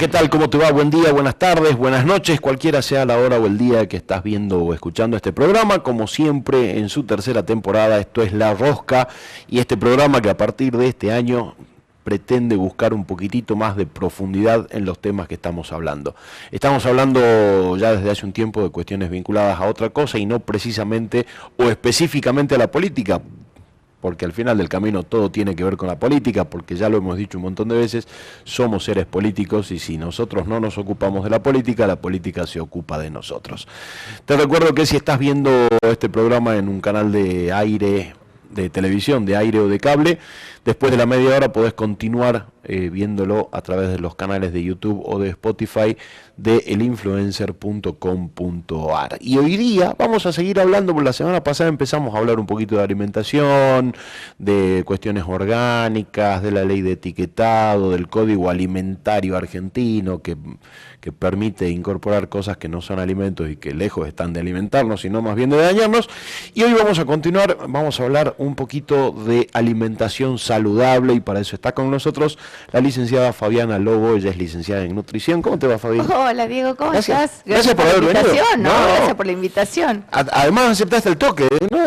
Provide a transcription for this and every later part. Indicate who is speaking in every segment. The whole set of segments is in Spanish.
Speaker 1: ¿qué tal? ¿Cómo te va? Buen día, buenas tardes, buenas noches, cualquiera sea la hora o el día que estás viendo o escuchando este programa. Como siempre, en su tercera temporada, esto es La Rosca, y este programa que a partir de este año pretende buscar un poquitito más de profundidad en los temas que estamos hablando. Estamos hablando ya desde hace un tiempo de cuestiones vinculadas a otra cosa y no precisamente o específicamente a la política, porque al final del camino todo tiene que ver con la política, porque ya lo hemos dicho un montón de veces, somos seres políticos y si nosotros no nos ocupamos de la política se ocupa de nosotros. Te recuerdo que si estás viendo este programa en un canal de aire, de televisión, de aire o de cable, después de la media hora podés continuar viéndolo a través de los canales de YouTube o de Spotify de elinfluencer.com.ar. Y hoy día vamos a seguir hablando, porque la semana pasada empezamos a hablar un poquito de alimentación, de cuestiones orgánicas, de la ley de etiquetado, del código alimentario argentino que permite incorporar cosas que no son alimentos y que lejos están de alimentarnos, sino más bien de dañarnos. Y hoy vamos a continuar, vamos a hablar un poquito de alimentación saludable, y para eso está con nosotros la licenciada Fabiana Lobo. Ella es licenciada en nutrición. ¿Cómo te va, Fabi?
Speaker 2: Hola, Diego, ¿cómo estás?
Speaker 1: Gracias por haber venido.
Speaker 2: Gracias por la invitación.
Speaker 1: Además aceptaste el toque, ¿no?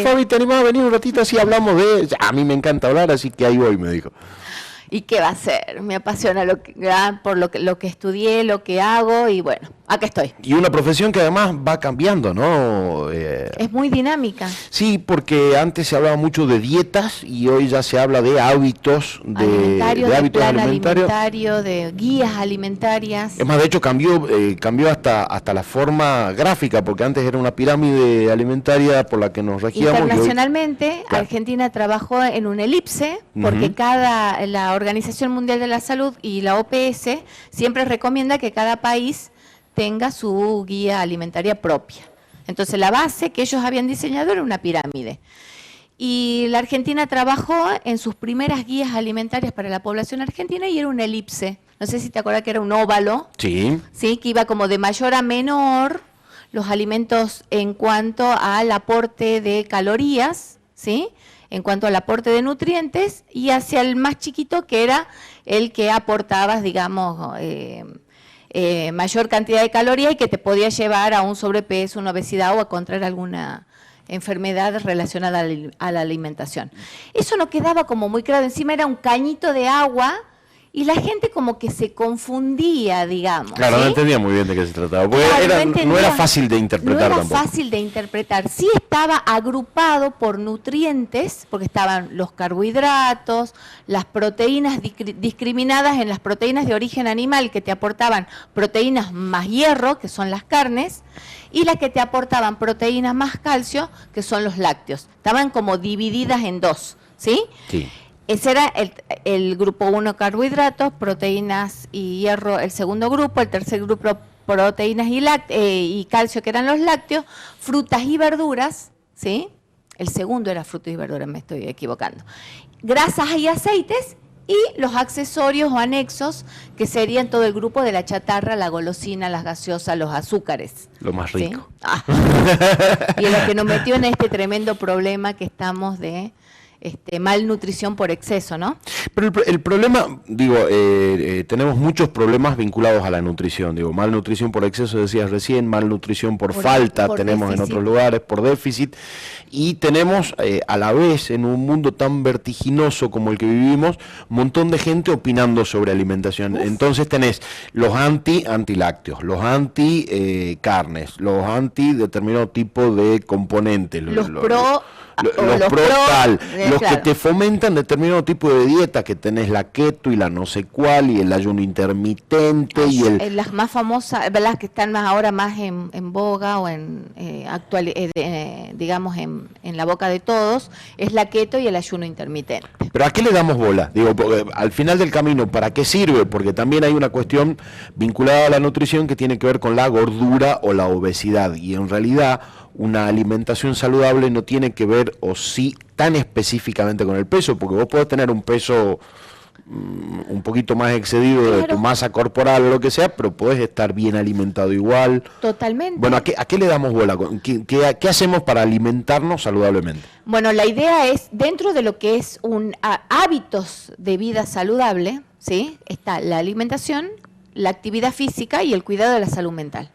Speaker 1: Fabi, ¿te animás a venir un ratito así hablamos de...? A mí me encanta hablar, así que ahí voy, me dijo.
Speaker 2: ¿Y qué va a ser? Me apasiona por lo que estudié, lo que hago, y bueno, acá estoy.
Speaker 1: Y una profesión que además va cambiando, ¿no?
Speaker 2: Es muy dinámica.
Speaker 1: Sí, porque antes se hablaba mucho de dietas y hoy ya se habla de hábitos, de hábitos
Speaker 2: alimentarios, de guías alimentarias.
Speaker 1: Es más, de hecho cambió hasta la forma gráfica, porque antes era una pirámide alimentaria por la que nos regíamos.
Speaker 2: Internacionalmente,
Speaker 1: y hoy, claro,
Speaker 2: Argentina trabajó en un elipse, porque la Organización Mundial de la Salud y la OPS siempre recomienda que cada país tenga su guía alimentaria propia. Entonces la base que ellos habían diseñado era una pirámide. Y la Argentina trabajó en sus primeras guías alimentarias para la población argentina y era un elipse. No sé si te acuerdas que era un óvalo.
Speaker 1: Sí.
Speaker 2: Sí, que iba como de mayor a menor los alimentos en cuanto al aporte de calorías, ¿sí?, en cuanto al aporte de nutrientes, y hacia el más chiquito, que era el que aportabas, digamos, mayor cantidad de calorías y que te podía llevar a un sobrepeso, una obesidad o a contraer alguna enfermedad relacionada a la alimentación. Eso no quedaba como muy claro, encima era un cañito de agua y la gente como que se confundía, digamos.
Speaker 1: Claro,
Speaker 2: ¿sí?
Speaker 1: No entendía muy bien de qué se trataba, porque no era fácil de interpretar tampoco.
Speaker 2: No era fácil de interpretar, sí estaba agrupado por nutrientes, porque estaban los carbohidratos, las proteínas discriminadas en las proteínas de origen animal que te aportaban proteínas más hierro, que son las carnes, y las que te aportaban proteínas más calcio, que son los lácteos. Estaban como divididas en dos, ¿sí? Sí. Ese era el grupo 1, carbohidratos, proteínas y hierro, el segundo grupo. El tercer grupo, proteínas y calcio, que eran los lácteos. Frutas y verduras, ¿sí? El segundo era frutas y verduras, me estoy equivocando. Grasas y aceites, y los accesorios o anexos, que serían todo el grupo de la chatarra, la golosina, las gaseosas, los azúcares.
Speaker 1: Lo más rico.
Speaker 2: ¿Sí? Ah. Y es lo que nos metió en este tremendo problema que estamos de... malnutrición por exceso, ¿no?
Speaker 1: Pero el problema, tenemos muchos problemas vinculados a la nutrición, malnutrición por exceso, decías recién, malnutrición por falta, tenemos déficit. En otros lugares, por déficit, y tenemos a la vez, en un mundo tan vertiginoso como el que vivimos, un montón de gente opinando sobre alimentación. Uf. Entonces tenés los antilácteos, los carnes, los anti determinado tipo de componentes, los pro tal, los claro, que te fomentan determinado tipo de dieta, que tenés la keto y la no sé cuál, y el ayuno intermitente.
Speaker 2: Las más famosas, las que están ahora más en boga o digamos en la boca de todos, es la keto y el ayuno intermitente.
Speaker 1: ¿Pero a qué le damos bola? Al final del camino, ¿para qué sirve? Porque también hay una cuestión vinculada a la nutrición que tiene que ver con la gordura o la obesidad, y en realidad una alimentación saludable no tiene que ver, o sí, tan específicamente con el peso, porque vos podés tener un peso un poquito más excedido, claro, de tu masa corporal o lo que sea, pero podés estar bien alimentado igual.
Speaker 2: Totalmente.
Speaker 1: Bueno, ¿a qué le damos bola? ¿Qué hacemos para alimentarnos saludablemente?
Speaker 2: Bueno, la idea es, dentro de lo que es hábitos de vida saludable, ¿sí? Está la alimentación, la actividad física y el cuidado de la salud mental.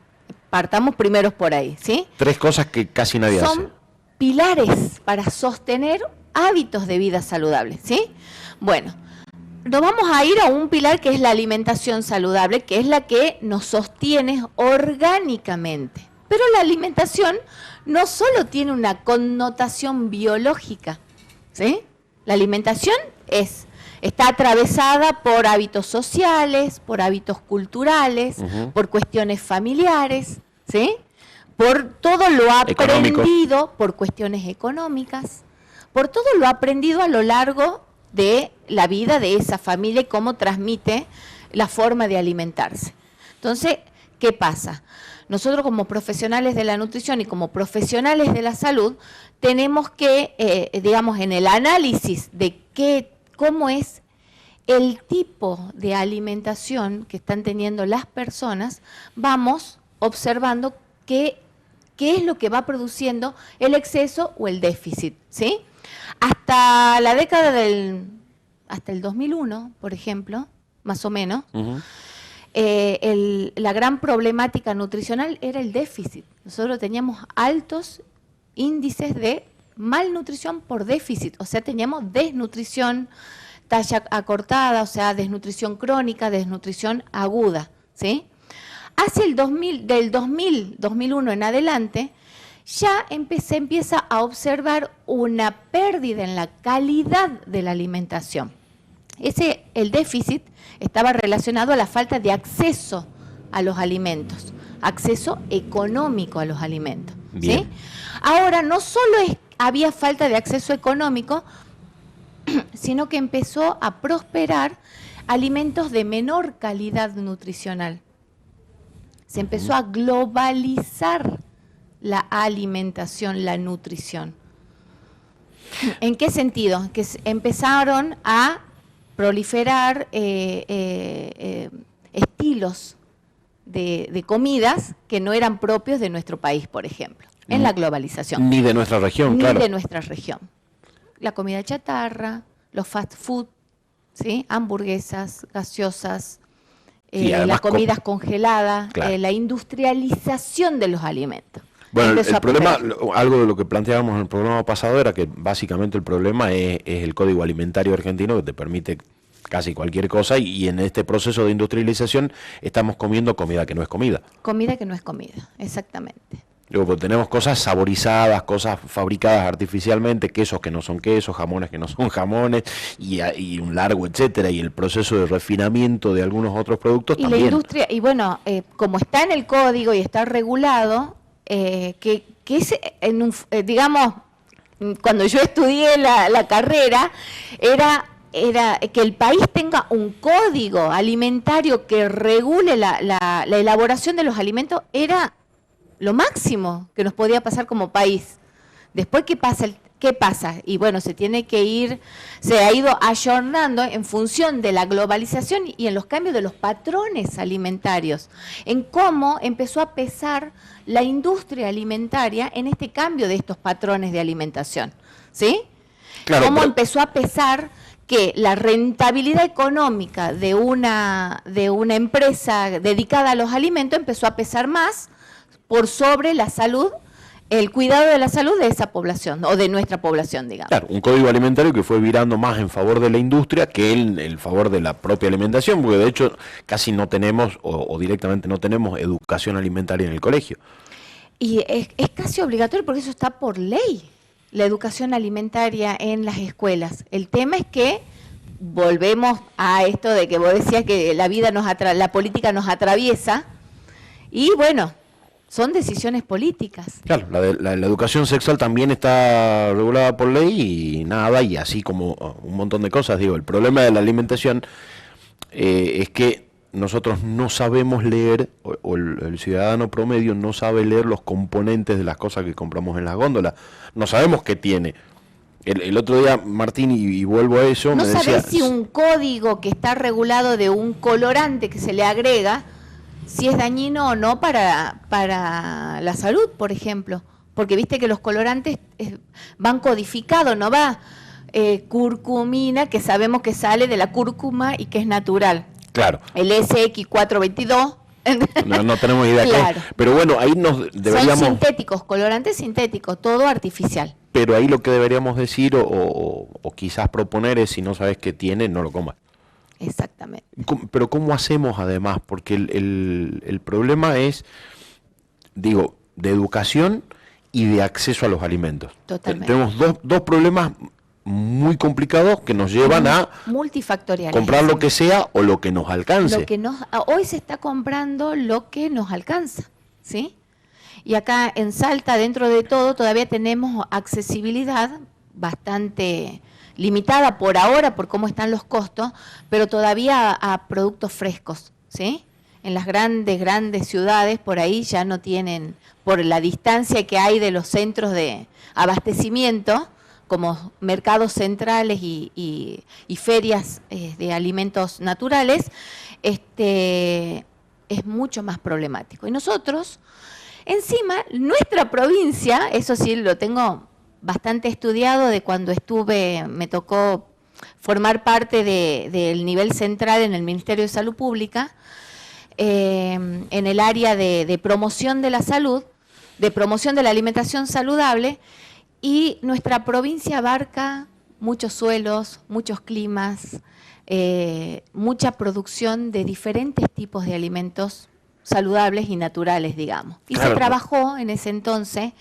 Speaker 2: Partamos primero por ahí, ¿sí?
Speaker 1: 3 cosas que casi nadie hace.
Speaker 2: Son pilares para sostener hábitos de vida saludables, ¿sí? Bueno, nos vamos a ir a un pilar que es la alimentación saludable, que es la que nos sostiene orgánicamente. Pero la alimentación no solo tiene una connotación biológica, ¿sí? La alimentación está atravesada por hábitos sociales, por hábitos culturales, por cuestiones familiares, ¿sí? Por todo lo aprendido, por cuestiones económicas, por todo lo aprendido a lo largo de la vida de esa familia y cómo transmite la forma de alimentarse. Entonces, ¿qué pasa? Nosotros como profesionales de la nutrición y como profesionales de la salud tenemos que, digamos, en el análisis de cómo es el tipo de alimentación que están teniendo las personas, vamos observando qué es lo que va produciendo el exceso o el déficit, ¿sí? Hasta la década hasta el 2001, por ejemplo, más o menos, la gran problemática nutricional era el déficit. Nosotros teníamos altos índices de malnutrición por déficit, o sea, teníamos desnutrición, talla acortada, o sea, desnutrición crónica, desnutrición aguda, ¿sí? Hacia el 2001 en adelante, ya se empieza a observar una pérdida en la calidad de la alimentación. El déficit estaba relacionado a la falta de acceso a los alimentos, acceso económico a los alimentos, ¿sí? Ahora, no solo había falta de acceso económico, sino que empezó a prosperar alimentos de menor calidad nutricional. Se empezó a globalizar la alimentación, la nutrición. ¿En qué sentido? Que empezaron a proliferar estilos de comidas que no eran propios de nuestro país, por ejemplo, en la globalización.
Speaker 1: Ni de nuestra región, claro.
Speaker 2: Ni de nuestra región. La comida chatarra, los fast food, ¿sí? Hamburguesas, gaseosas, las comidas congeladas, claro. La industrialización de los alimentos.
Speaker 1: Bueno, el problema, algo de lo que planteábamos en el programa pasado era que básicamente el problema es el Código Alimentario Argentino, que te permite casi cualquier cosa, y en este proceso de industrialización estamos comiendo comida que no es comida.
Speaker 2: Comida que no es comida, exactamente.
Speaker 1: Luego tenemos cosas saborizadas, cosas fabricadas artificialmente, quesos que no son quesos, jamones que no son jamones, y un largo etcétera, y el proceso de refinamiento de algunos otros productos
Speaker 2: y
Speaker 1: también.
Speaker 2: La industria, y bueno, como está en el código y está regulado, que es, digamos, cuando yo estudié la carrera, era que el país tenga un código alimentario que regule la elaboración de los alimentos, era lo máximo que nos podía pasar como país. Después, ¿qué pasa? Y bueno, se ha ido ayornando en función de la globalización y en los cambios de los patrones alimentarios, en cómo empezó a pesar la industria alimentaria en este cambio de estos patrones de alimentación, ¿sí? Claro, cómo empezó a pesar que la rentabilidad económica de una empresa dedicada a los alimentos empezó a pesar más por sobre la salud, el cuidado de la salud de esa población, o de nuestra población, digamos.
Speaker 1: Claro, un código alimentario que fue virando más en favor de la industria que en el favor de la propia alimentación, porque de hecho casi no tenemos, o directamente no tenemos, educación alimentaria en el colegio.
Speaker 2: Y es casi obligatorio, porque eso está por ley, la educación alimentaria en las escuelas. El tema es que volvemos a esto de que vos decías que la política nos atraviesa, y bueno, son decisiones políticas.
Speaker 1: Claro, la educación sexual también está regulada por ley y nada, y así como un montón de cosas. Digo, el problema de la alimentación es que nosotros no sabemos leer, o el ciudadano promedio no sabe leer los componentes de las cosas que compramos en las góndolas. No sabemos qué tiene. El otro día, Martín, y vuelvo a eso,
Speaker 2: no
Speaker 1: me decía...
Speaker 2: No sabés si un código que está regulado de un colorante que se le agrega, si es dañino o no para la salud, por ejemplo. Porque viste que los colorantes van codificados, no va curcumina, que sabemos que sale de la cúrcuma y que es natural.
Speaker 1: Claro.
Speaker 2: El SX422.
Speaker 1: No tenemos idea.
Speaker 2: Claro.
Speaker 1: Pero bueno, ahí nos deberíamos...
Speaker 2: Son sintéticos, colorantes sintéticos, todo artificial.
Speaker 1: Pero ahí lo que deberíamos decir o quizás proponer es, si no sabes qué tiene, no lo comas.
Speaker 2: Exactamente.
Speaker 1: Pero ¿cómo hacemos además? Porque el problema es, digo, de educación y de acceso a los alimentos.
Speaker 2: Totalmente.
Speaker 1: Tenemos dos problemas muy complicados que nos llevan a
Speaker 2: multifactoriales,
Speaker 1: comprar lo que sea o lo que nos alcance.
Speaker 2: Hoy se está comprando lo que nos alcanza, ¿sí? Y acá en Salta, dentro de todo, todavía tenemos accesibilidad bastante limitada por ahora, por cómo están los costos, pero todavía a productos frescos, ¿sí? En las grandes ciudades, por ahí ya no tienen, por la distancia que hay de los centros de abastecimiento, como mercados centrales y ferias de alimentos naturales, es mucho más problemático. Y nosotros, encima, nuestra provincia, eso sí lo tengo bastante estudiado de cuando me tocó formar parte del nivel central en el Ministerio de Salud Pública, en el área de promoción de la salud, de promoción de la alimentación saludable, y nuestra provincia abarca muchos suelos, muchos climas, mucha producción de diferentes tipos de alimentos saludables y naturales, digamos. Y claro, se trabajó en ese entonces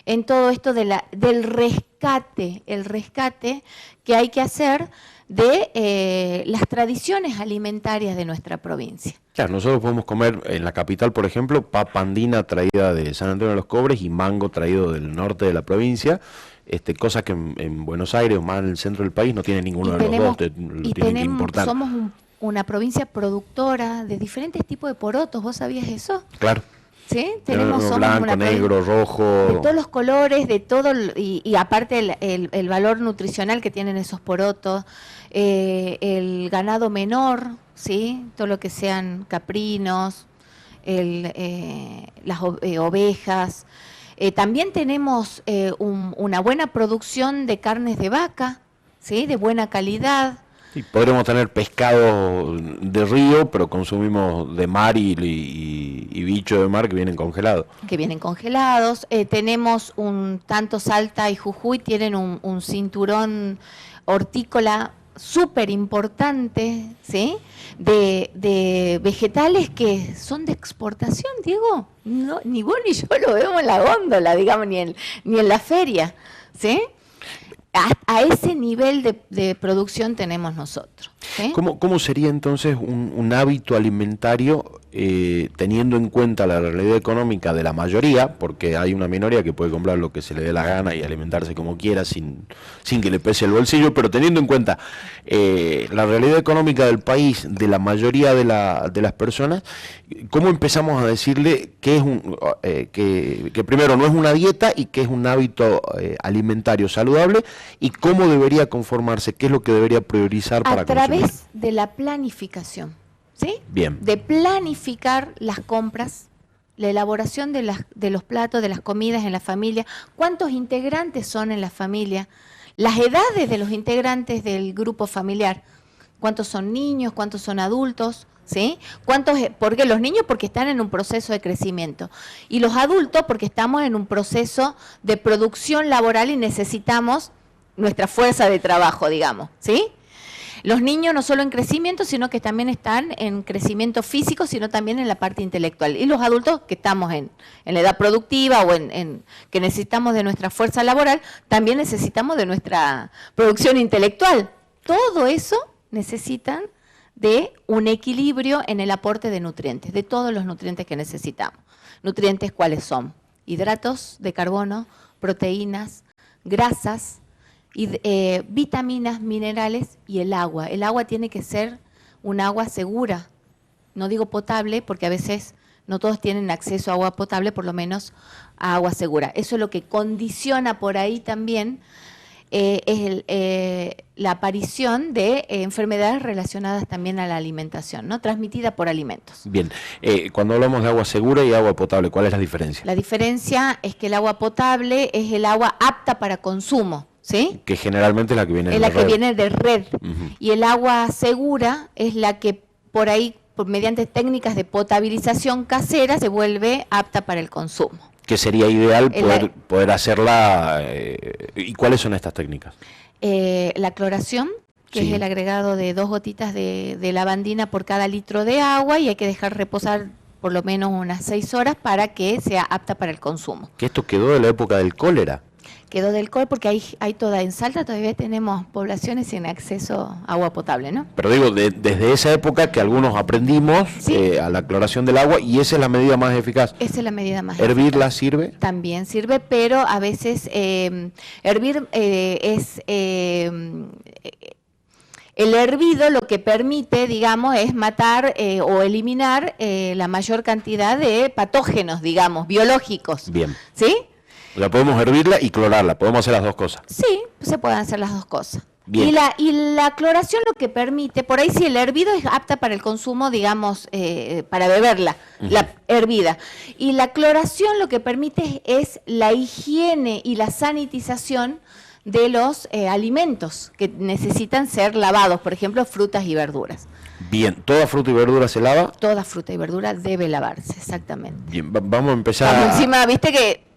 Speaker 2: en todo esto del rescate, el rescate que hay que hacer de las tradiciones alimentarias de nuestra provincia.
Speaker 1: Claro, nosotros podemos comer en la capital, por ejemplo, papa andina traída de San Antonio de los Cobres y mango traído del norte de la provincia, cosas que en Buenos Aires o más en el centro del país no tiene ninguno de los dos, tienen que importar.
Speaker 2: Somos una provincia productora de diferentes tipos de porotos, ¿vos sabías eso?
Speaker 1: Claro.
Speaker 2: ¿Sí?
Speaker 1: Somos blanco, negro, rojo.
Speaker 2: De todos los colores, de todo, y aparte el valor nutricional que tienen esos porotos, el ganado menor, ¿sí? Todo lo que sean caprinos, las ovejas. También tenemos una buena producción de carnes de vaca, ¿sí? De buena calidad.
Speaker 1: Sí, podremos tener pescado de río, pero consumimos de mar y bicho de mar que vienen congelados.
Speaker 2: Tenemos tanto Salta y Jujuy tienen un cinturón hortícola súper importante, ¿sí? De vegetales que son de exportación, Diego. No, ni vos ni yo lo vemos en la góndola, digamos, ni en la feria, ¿sí? A ese nivel de producción tenemos nosotros, ¿sí?
Speaker 1: ¿Cómo sería entonces un hábito alimentario teniendo en cuenta la realidad económica de la mayoría? Porque hay una minoría que puede comprar lo que se le dé la gana y alimentarse como quiera sin que le pese el bolsillo, pero teniendo en cuenta la realidad económica del país, de la mayoría de las personas, ¿cómo empezamos a decirle que es que primero no es una dieta y que es un hábito alimentario saludable, y cómo debería conformarse, qué es lo que debería priorizar para consumir?
Speaker 2: A través de la planificación, ¿sí?
Speaker 1: Bien.
Speaker 2: De planificar las compras, la elaboración de los platos, de las comidas en la familia, cuántos integrantes son en la familia, las edades de los integrantes del grupo familiar, cuántos son niños, cuántos son adultos, ¿sí? Porque los niños porque están en un proceso de crecimiento y los adultos porque estamos en un proceso de producción laboral y necesitamos nuestra fuerza de trabajo, digamos, ¿sí? Los niños no solo en crecimiento, sino que también están en crecimiento físico, sino también en la parte intelectual. Y los adultos que estamos en la edad productiva o que necesitamos de nuestra fuerza laboral, también necesitamos de nuestra producción intelectual. Todo eso necesitan de un equilibrio en el aporte de nutrientes, de todos los nutrientes que necesitamos. ¿Nutrientes cuáles son? Hidratos de carbono, proteínas, grasas, vitaminas, minerales y el agua. El agua tiene que ser un agua segura, no digo potable, porque a veces no todos tienen acceso a agua potable, por lo menos a agua segura. Eso es lo que condiciona por ahí también la aparición de enfermedades relacionadas también a la alimentación, ¿no? Transmitida por alimentos.
Speaker 1: Bien, cuando hablamos de agua segura y agua potable, ¿cuál es la diferencia?
Speaker 2: La diferencia es que el agua potable es el agua apta para consumo, ¿sí?
Speaker 1: Que generalmente es la que viene
Speaker 2: Es
Speaker 1: de
Speaker 2: la que
Speaker 1: red.
Speaker 2: viene de red.
Speaker 1: Ujú.
Speaker 2: Y el agua segura es la que por ahí, mediante técnicas de potabilización casera, se vuelve apta para el consumo.
Speaker 1: Que sería ideal
Speaker 2: El-
Speaker 1: poder hacerla. ¿Y cuáles son estas técnicas?
Speaker 2: La cloración, que
Speaker 1: Sí.
Speaker 2: es el agregado de 2 gotitas de lavandina por cada litro de agua, y hay que dejar reposar por lo menos unas 6 horas para que sea apta para el consumo.
Speaker 1: Que esto quedó de la época del cólera.
Speaker 2: Quedó del COL porque hay toda, en Salta todavía tenemos poblaciones sin acceso a agua potable, ¿no?
Speaker 1: Pero digo, desde esa época que algunos aprendimos
Speaker 2: Sí.
Speaker 1: a la cloración del agua, y esa es la medida más eficaz.
Speaker 2: Esa es la medida más
Speaker 1: ¿Hervirla sirve?
Speaker 2: también sirve, pero a veces hervir es... el hervido lo que permite, digamos, es matar o eliminar la mayor cantidad de patógenos, digamos, biológicos.
Speaker 1: Bien.
Speaker 2: ¿Sí?
Speaker 1: O sea, podemos hervirla y clorarla, podemos hacer las dos cosas.
Speaker 2: Sí, se pueden hacer las dos cosas.
Speaker 1: Bien.
Speaker 2: Y la cloración lo que permite, por ahí si el hervido es apta para el consumo, digamos, para beberla, la hervida. Y la cloración lo que permite es la higiene y la sanitización de los alimentos que necesitan ser lavados, por ejemplo, frutas y verduras.
Speaker 1: Bien, ¿toda fruta y verdura se lava?
Speaker 2: Toda fruta y verdura debe lavarse, exactamente.
Speaker 1: Bien, vamos a empezar.
Speaker 2: Estamos encima, viste que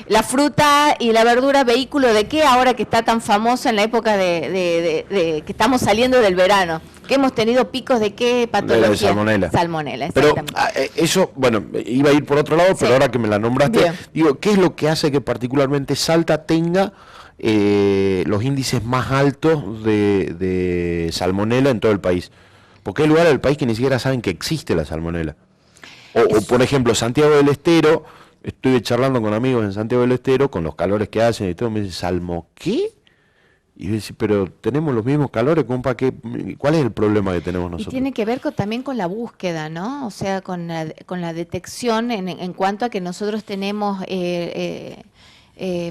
Speaker 2: la fruta y la verdura, vehículo de qué ahora que está tan famoso en la época de que estamos saliendo del verano, que hemos tenido picos de qué patología.
Speaker 1: De salmonela.
Speaker 2: Salmonela,
Speaker 1: Pero
Speaker 2: exactamente.
Speaker 1: eso, bueno, iba a ir por otro lado, pero
Speaker 2: Sí.
Speaker 1: ahora que me la nombraste,
Speaker 2: Bien.
Speaker 1: digo, ¿qué es lo que hace que particularmente Salta tenga los índices más altos de salmonela en todo el país? Porque hay lugares del país que ni siquiera saben que existe la salmonela. O por ejemplo, Santiago del Estero, estuve charlando con amigos en Santiago del Estero, con los calores que hacen y todo, me dicen, ¿Salmo qué? Y yo decía, pero tenemos los mismos calores, compa, ¿cuál es el problema que tenemos
Speaker 2: Y
Speaker 1: nosotros?
Speaker 2: tiene que ver también con la búsqueda, ¿no? O sea, con la detección en cuanto a que nosotros tenemos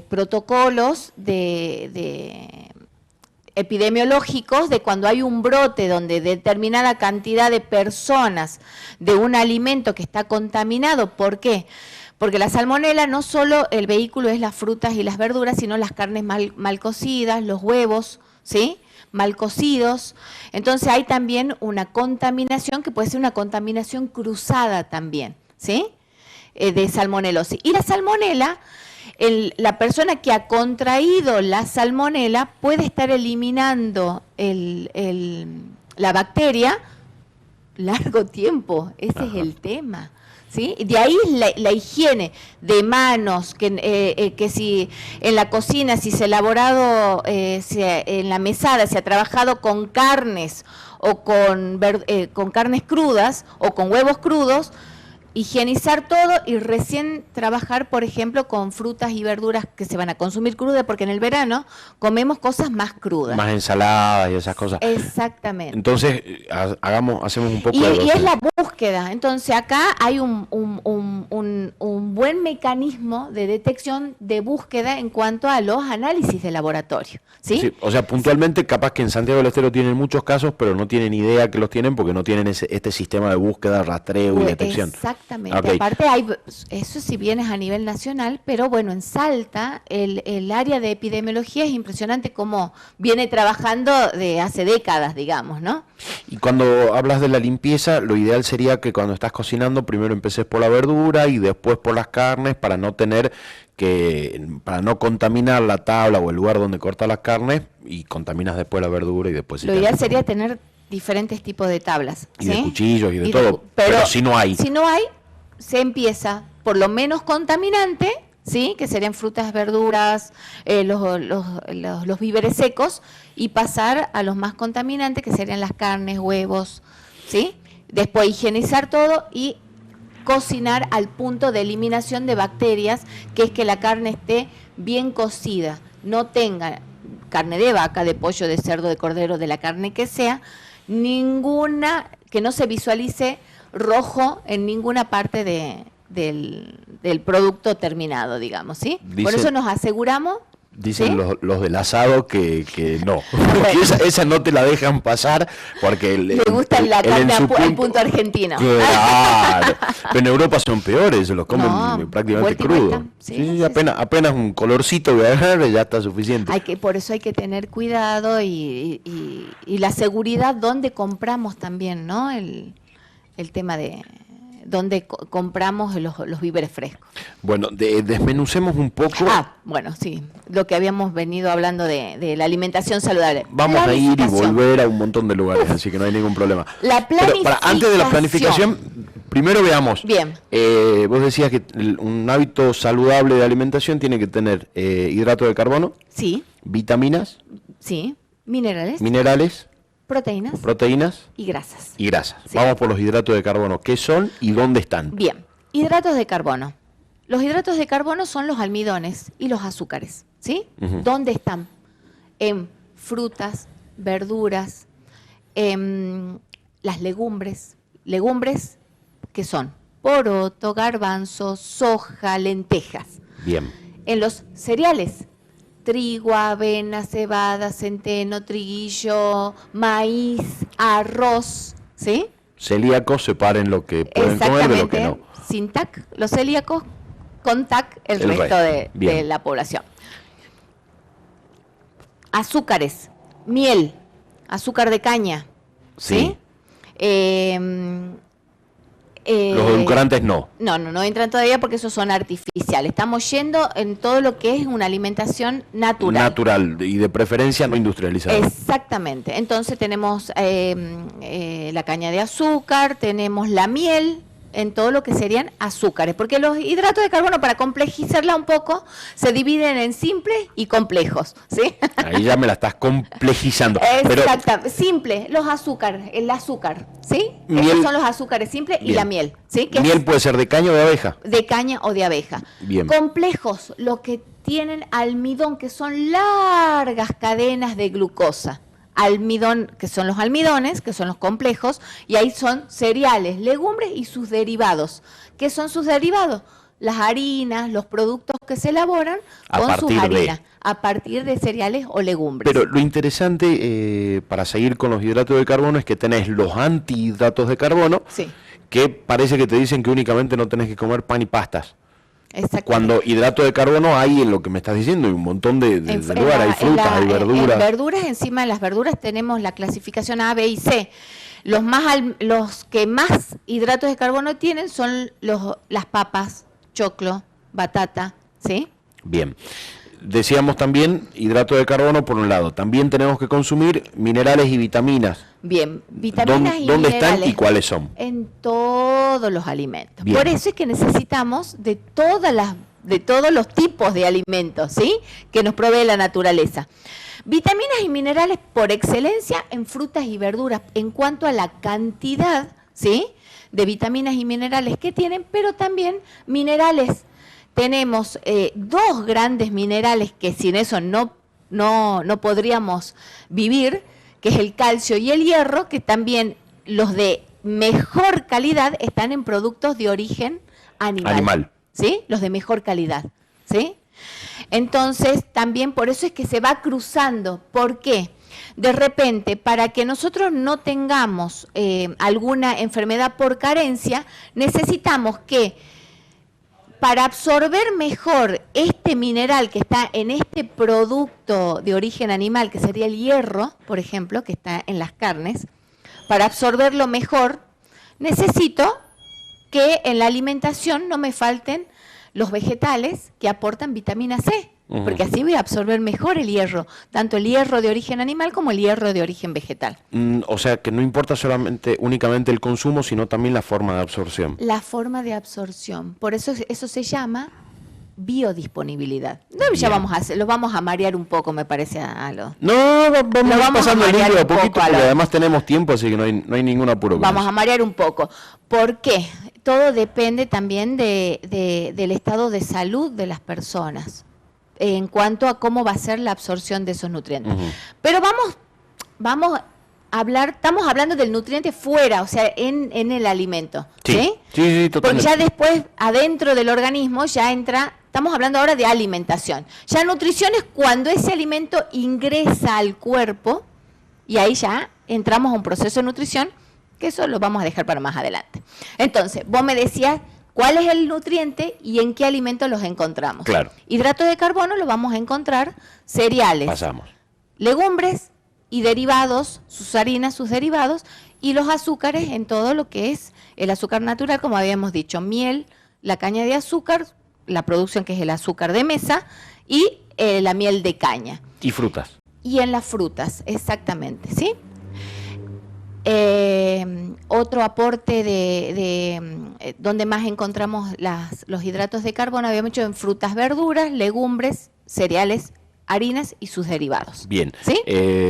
Speaker 2: protocolos de epidemiológicos de cuando hay un brote donde determinada cantidad de personas de un alimento que está contaminado. ¿Por qué? Porque la salmonela no solo el vehículo es las frutas y las verduras, sino las carnes mal cocidas, los huevos, ¿sí? Mal cocidos. Entonces hay también una contaminación que puede ser una contaminación cruzada también, ¿sí? De salmonelosis. Y la salmonela, la persona que ha contraído la salmonela puede estar eliminando la bacteria largo tiempo. Ese es el tema. ¿Sí? De ahí la higiene de manos, que si en la cocina, si se ha elaborado, en la mesada, se ha trabajado con carnes o con carnes crudas o con huevos crudos, higienizar todo y recién trabajar, por ejemplo, con frutas y verduras que se van a consumir crudas, porque en el verano comemos cosas más crudas.
Speaker 1: Más ensaladas y esas cosas.
Speaker 2: Exactamente.
Speaker 1: Entonces, hacemos un poco
Speaker 2: Y
Speaker 1: de...
Speaker 2: es la búsqueda. Entonces acá hay un buen mecanismo de detección, de búsqueda en cuanto a los análisis de laboratorio. ¿Sí?
Speaker 1: Sí, o sea, puntualmente capaz que en Santiago del Estero tienen muchos casos, pero no tienen idea que los tienen porque no tienen este sistema de búsqueda, rastreo y detección.
Speaker 2: Exactamente.
Speaker 1: Okay.
Speaker 2: Aparte, eso si bien es a nivel nacional, pero bueno, en Salta el área de epidemiología es impresionante cómo viene trabajando de hace décadas, digamos, ¿no?
Speaker 1: Y cuando hablas de la limpieza, lo ideal sería que cuando estás cocinando primero empeces por la verdura y después por las carnes para no contaminar la tabla o el lugar donde cortas las carnes y contaminas después la verdura y después...
Speaker 2: Lo ideal sería tener diferentes tipos de tablas.
Speaker 1: Y
Speaker 2: ¿sí?
Speaker 1: de cuchillos y de todo, pero si no hay.
Speaker 2: Si no hay, se empieza por lo menos contaminante, ¿sí? Que serían frutas, verduras, los víveres secos, y pasar a los más contaminantes, que serían las carnes, huevos, ¿sí? Después higienizar todo y cocinar al punto de eliminación de bacterias, que es que la carne esté bien cocida, no tenga carne de vaca, de pollo, de cerdo, de cordero, de la carne que sea, que no se visualice rojo en ninguna parte del producto terminado, digamos, ¿sí? Por eso nos aseguramos
Speaker 1: Dicen
Speaker 2: ¿sí?
Speaker 1: los del asado que no, que esa no te la dejan pasar porque
Speaker 2: le gusta la carne al punto argentino.
Speaker 1: Claro, pero en Europa son peores, se los comen prácticamente crudos. Sí, apenas un colorcito de agarre ya está suficiente.
Speaker 2: Por eso hay que tener cuidado y la seguridad donde compramos también, ¿no? El tema de donde compramos los víveres frescos.
Speaker 1: Bueno, desmenucemos un poco.
Speaker 2: Bueno, sí, lo que habíamos venido hablando de la alimentación saludable.
Speaker 1: Vamos a ir y volver a un montón de lugares, así que no hay ningún problema.
Speaker 2: La planificación.
Speaker 1: Pero antes de la planificación, primero veamos.
Speaker 2: Bien.
Speaker 1: Vos decías que un hábito saludable de alimentación tiene que tener hidrato de carbono.
Speaker 2: Sí.
Speaker 1: Vitaminas.
Speaker 2: Sí. Minerales.
Speaker 1: Proteínas.
Speaker 2: Y grasas.
Speaker 1: Sí. Vamos por los hidratos de carbono. ¿Qué son y dónde están?
Speaker 2: Bien. Hidratos de carbono. Los hidratos de carbono son los almidones y los azúcares. ¿Sí? ¿Dónde están? En frutas, verduras, las legumbres. Legumbres que son poroto, garbanzo, soja, lentejas.
Speaker 1: Bien.
Speaker 2: En los cereales. Trigo, avena, cebada, centeno, triguillo, maíz, arroz, ¿sí?
Speaker 1: Celíacos separen lo que pueden comer de lo que no.
Speaker 2: Sin TAC, los celíacos, con TAC el resto de la población. Azúcares, miel, azúcar de caña, ¿sí?
Speaker 1: Los edulcorantes no.
Speaker 2: No entran todavía porque esos son artificiales. Estamos yendo en todo lo que es una alimentación natural.
Speaker 1: Natural y de preferencia no industrializada.
Speaker 2: Exactamente. Entonces tenemos la caña de azúcar, tenemos la miel, en todo lo que serían azúcares. Porque los hidratos de carbono, para complejizarla un poco, se dividen en simples y complejos, ¿sí?
Speaker 1: Ahí ya me la estás complejizando.
Speaker 2: Exactamente. Simple, el azúcar, ¿sí? Esos son los azúcares simples y la miel, ¿sí?
Speaker 1: ¿Miel puede ser de caña o de abeja?
Speaker 2: De caña o de abeja.
Speaker 1: Bien.
Speaker 2: Complejos, los que tienen almidón, que son largas cadenas de glucosa. Almidón, que son los almidones, que son los complejos, y ahí son cereales, legumbres y sus derivados. ¿Qué son sus derivados? Las harinas, los productos que se elaboran con sus harinas, a partir de cereales o legumbres.
Speaker 1: Pero lo interesante, para seguir con los hidratos de carbono, es que tenés los antihidratos de carbono,
Speaker 2: sí,
Speaker 1: que parece que te dicen que únicamente no tenés que comer pan y pastas.
Speaker 2: Cuando
Speaker 1: hidrato de carbono hay en lo que me estás diciendo, hay un montón de lugares, hay frutas, hay verduras.
Speaker 2: En verduras, encima de las verduras tenemos la clasificación A, B y C. Los que más hidratos de carbono tienen son las papas, choclo, batata, ¿sí?
Speaker 1: Bien. Decíamos también hidrato de carbono por un lado. También tenemos que consumir minerales y vitaminas.
Speaker 2: Bien, vitaminas y
Speaker 1: ¿Dónde
Speaker 2: minerales
Speaker 1: están y cuáles son?
Speaker 2: En todos los alimentos.
Speaker 1: Bien.
Speaker 2: Por eso es que necesitamos de todos los tipos de alimentos, ¿sí? Que nos provee la naturaleza. Vitaminas y minerales por excelencia en frutas y verduras, en cuanto a la cantidad, ¿sí? De vitaminas y minerales que tienen, pero también minerales. Tenemos dos grandes minerales que sin eso no podríamos vivir, que es el calcio y el hierro, que también los de mejor calidad están en productos de origen animal. ¿Sí? Los de mejor calidad, ¿sí? Entonces, también por eso es que se va cruzando. ¿Por qué? De repente, para que nosotros no tengamos alguna enfermedad por carencia, necesitamos que para absorber mejor este mineral que está en este producto de origen animal, que sería el hierro, por ejemplo, que está en las carnes, para absorberlo mejor, necesito que en la alimentación no me falten los vegetales que aportan vitamina C, porque así voy a absorber mejor el hierro, tanto el hierro de origen animal como el hierro de origen vegetal.
Speaker 1: O sea, que no importa únicamente el consumo, sino también la forma de absorción.
Speaker 2: La forma de absorción, por eso se llama biodisponibilidad. No, ya lo vamos a marear un poco, me parece
Speaker 1: vamos pasando el libro a poquito, porque además tenemos tiempo, así que no hay ningún apuro.
Speaker 2: Vamos a marear un poco. ¿Por qué? Todo depende también del estado de salud de las personas, en cuanto a cómo va a ser la absorción de esos nutrientes. Pero vamos a hablar, estamos hablando del nutriente fuera, o sea, en el alimento. Sí,
Speaker 1: totalmente.
Speaker 2: Porque ya después, adentro del organismo, ya entra estamos hablando ahora de alimentación. Ya nutrición es cuando ese alimento ingresa al cuerpo y ahí ya entramos a un proceso de nutrición, que eso lo vamos a dejar para más adelante. Entonces, vos me decías cuál es el nutriente y en qué alimentos los encontramos.
Speaker 1: Claro.
Speaker 2: Hidratos de carbono los vamos a encontrar cereales,
Speaker 1: Pasamos.
Speaker 2: legumbres y derivados, sus harinas, sus derivados, y los azúcares en todo lo que es el azúcar natural, como habíamos dicho, miel, la caña de azúcar, la producción que es el azúcar de mesa, y la miel de caña.
Speaker 1: Y frutas.
Speaker 2: Y en las frutas, exactamente, ¿sí? Otro aporte de donde más encontramos los hidratos de carbono, habíamos dicho en frutas, verduras, legumbres, cereales, harinas y sus derivados.
Speaker 1: Bien.
Speaker 2: ¿Sí?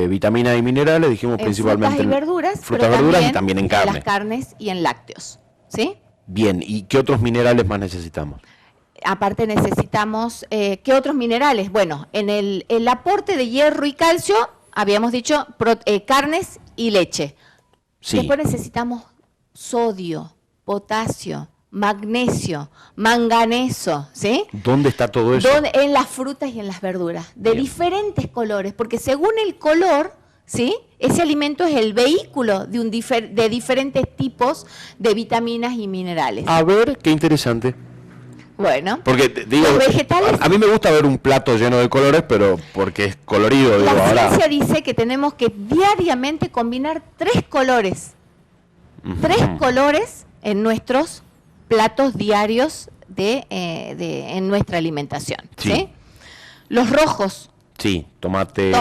Speaker 1: Vitaminas y minerales, dijimos principalmente.
Speaker 2: Frutas y verduras,
Speaker 1: frutas, verduras y también en carne.
Speaker 2: En las carnes y en lácteos, ¿sí?
Speaker 1: Bien, ¿y qué otros minerales más necesitamos?
Speaker 2: Aparte necesitamos, ¿qué otros minerales? Bueno, en el aporte de hierro y calcio, habíamos dicho carnes y leche.
Speaker 1: Sí.
Speaker 2: Después necesitamos sodio, potasio, magnesio, manganeso, ¿sí?
Speaker 1: ¿Dónde está todo eso?
Speaker 2: En las frutas y en las verduras, de
Speaker 1: Bien.
Speaker 2: diferentes colores, porque según el color, ¿sí? Ese alimento es el vehículo de diferentes tipos de vitaminas y minerales.
Speaker 1: A ver, qué interesante.
Speaker 2: Bueno,
Speaker 1: Porque digo,
Speaker 2: los vegetales,
Speaker 1: a mí me gusta ver un plato lleno de colores, pero porque es colorido, digo,
Speaker 2: la
Speaker 1: ahora.
Speaker 2: ciencia dice que tenemos que diariamente combinar 3 colores.
Speaker 1: Ujú.
Speaker 2: 3 colores en nuestros platos diarios en nuestra alimentación.
Speaker 1: Sí.
Speaker 2: ¿Sí? Los rojos.
Speaker 1: Sí, tomate,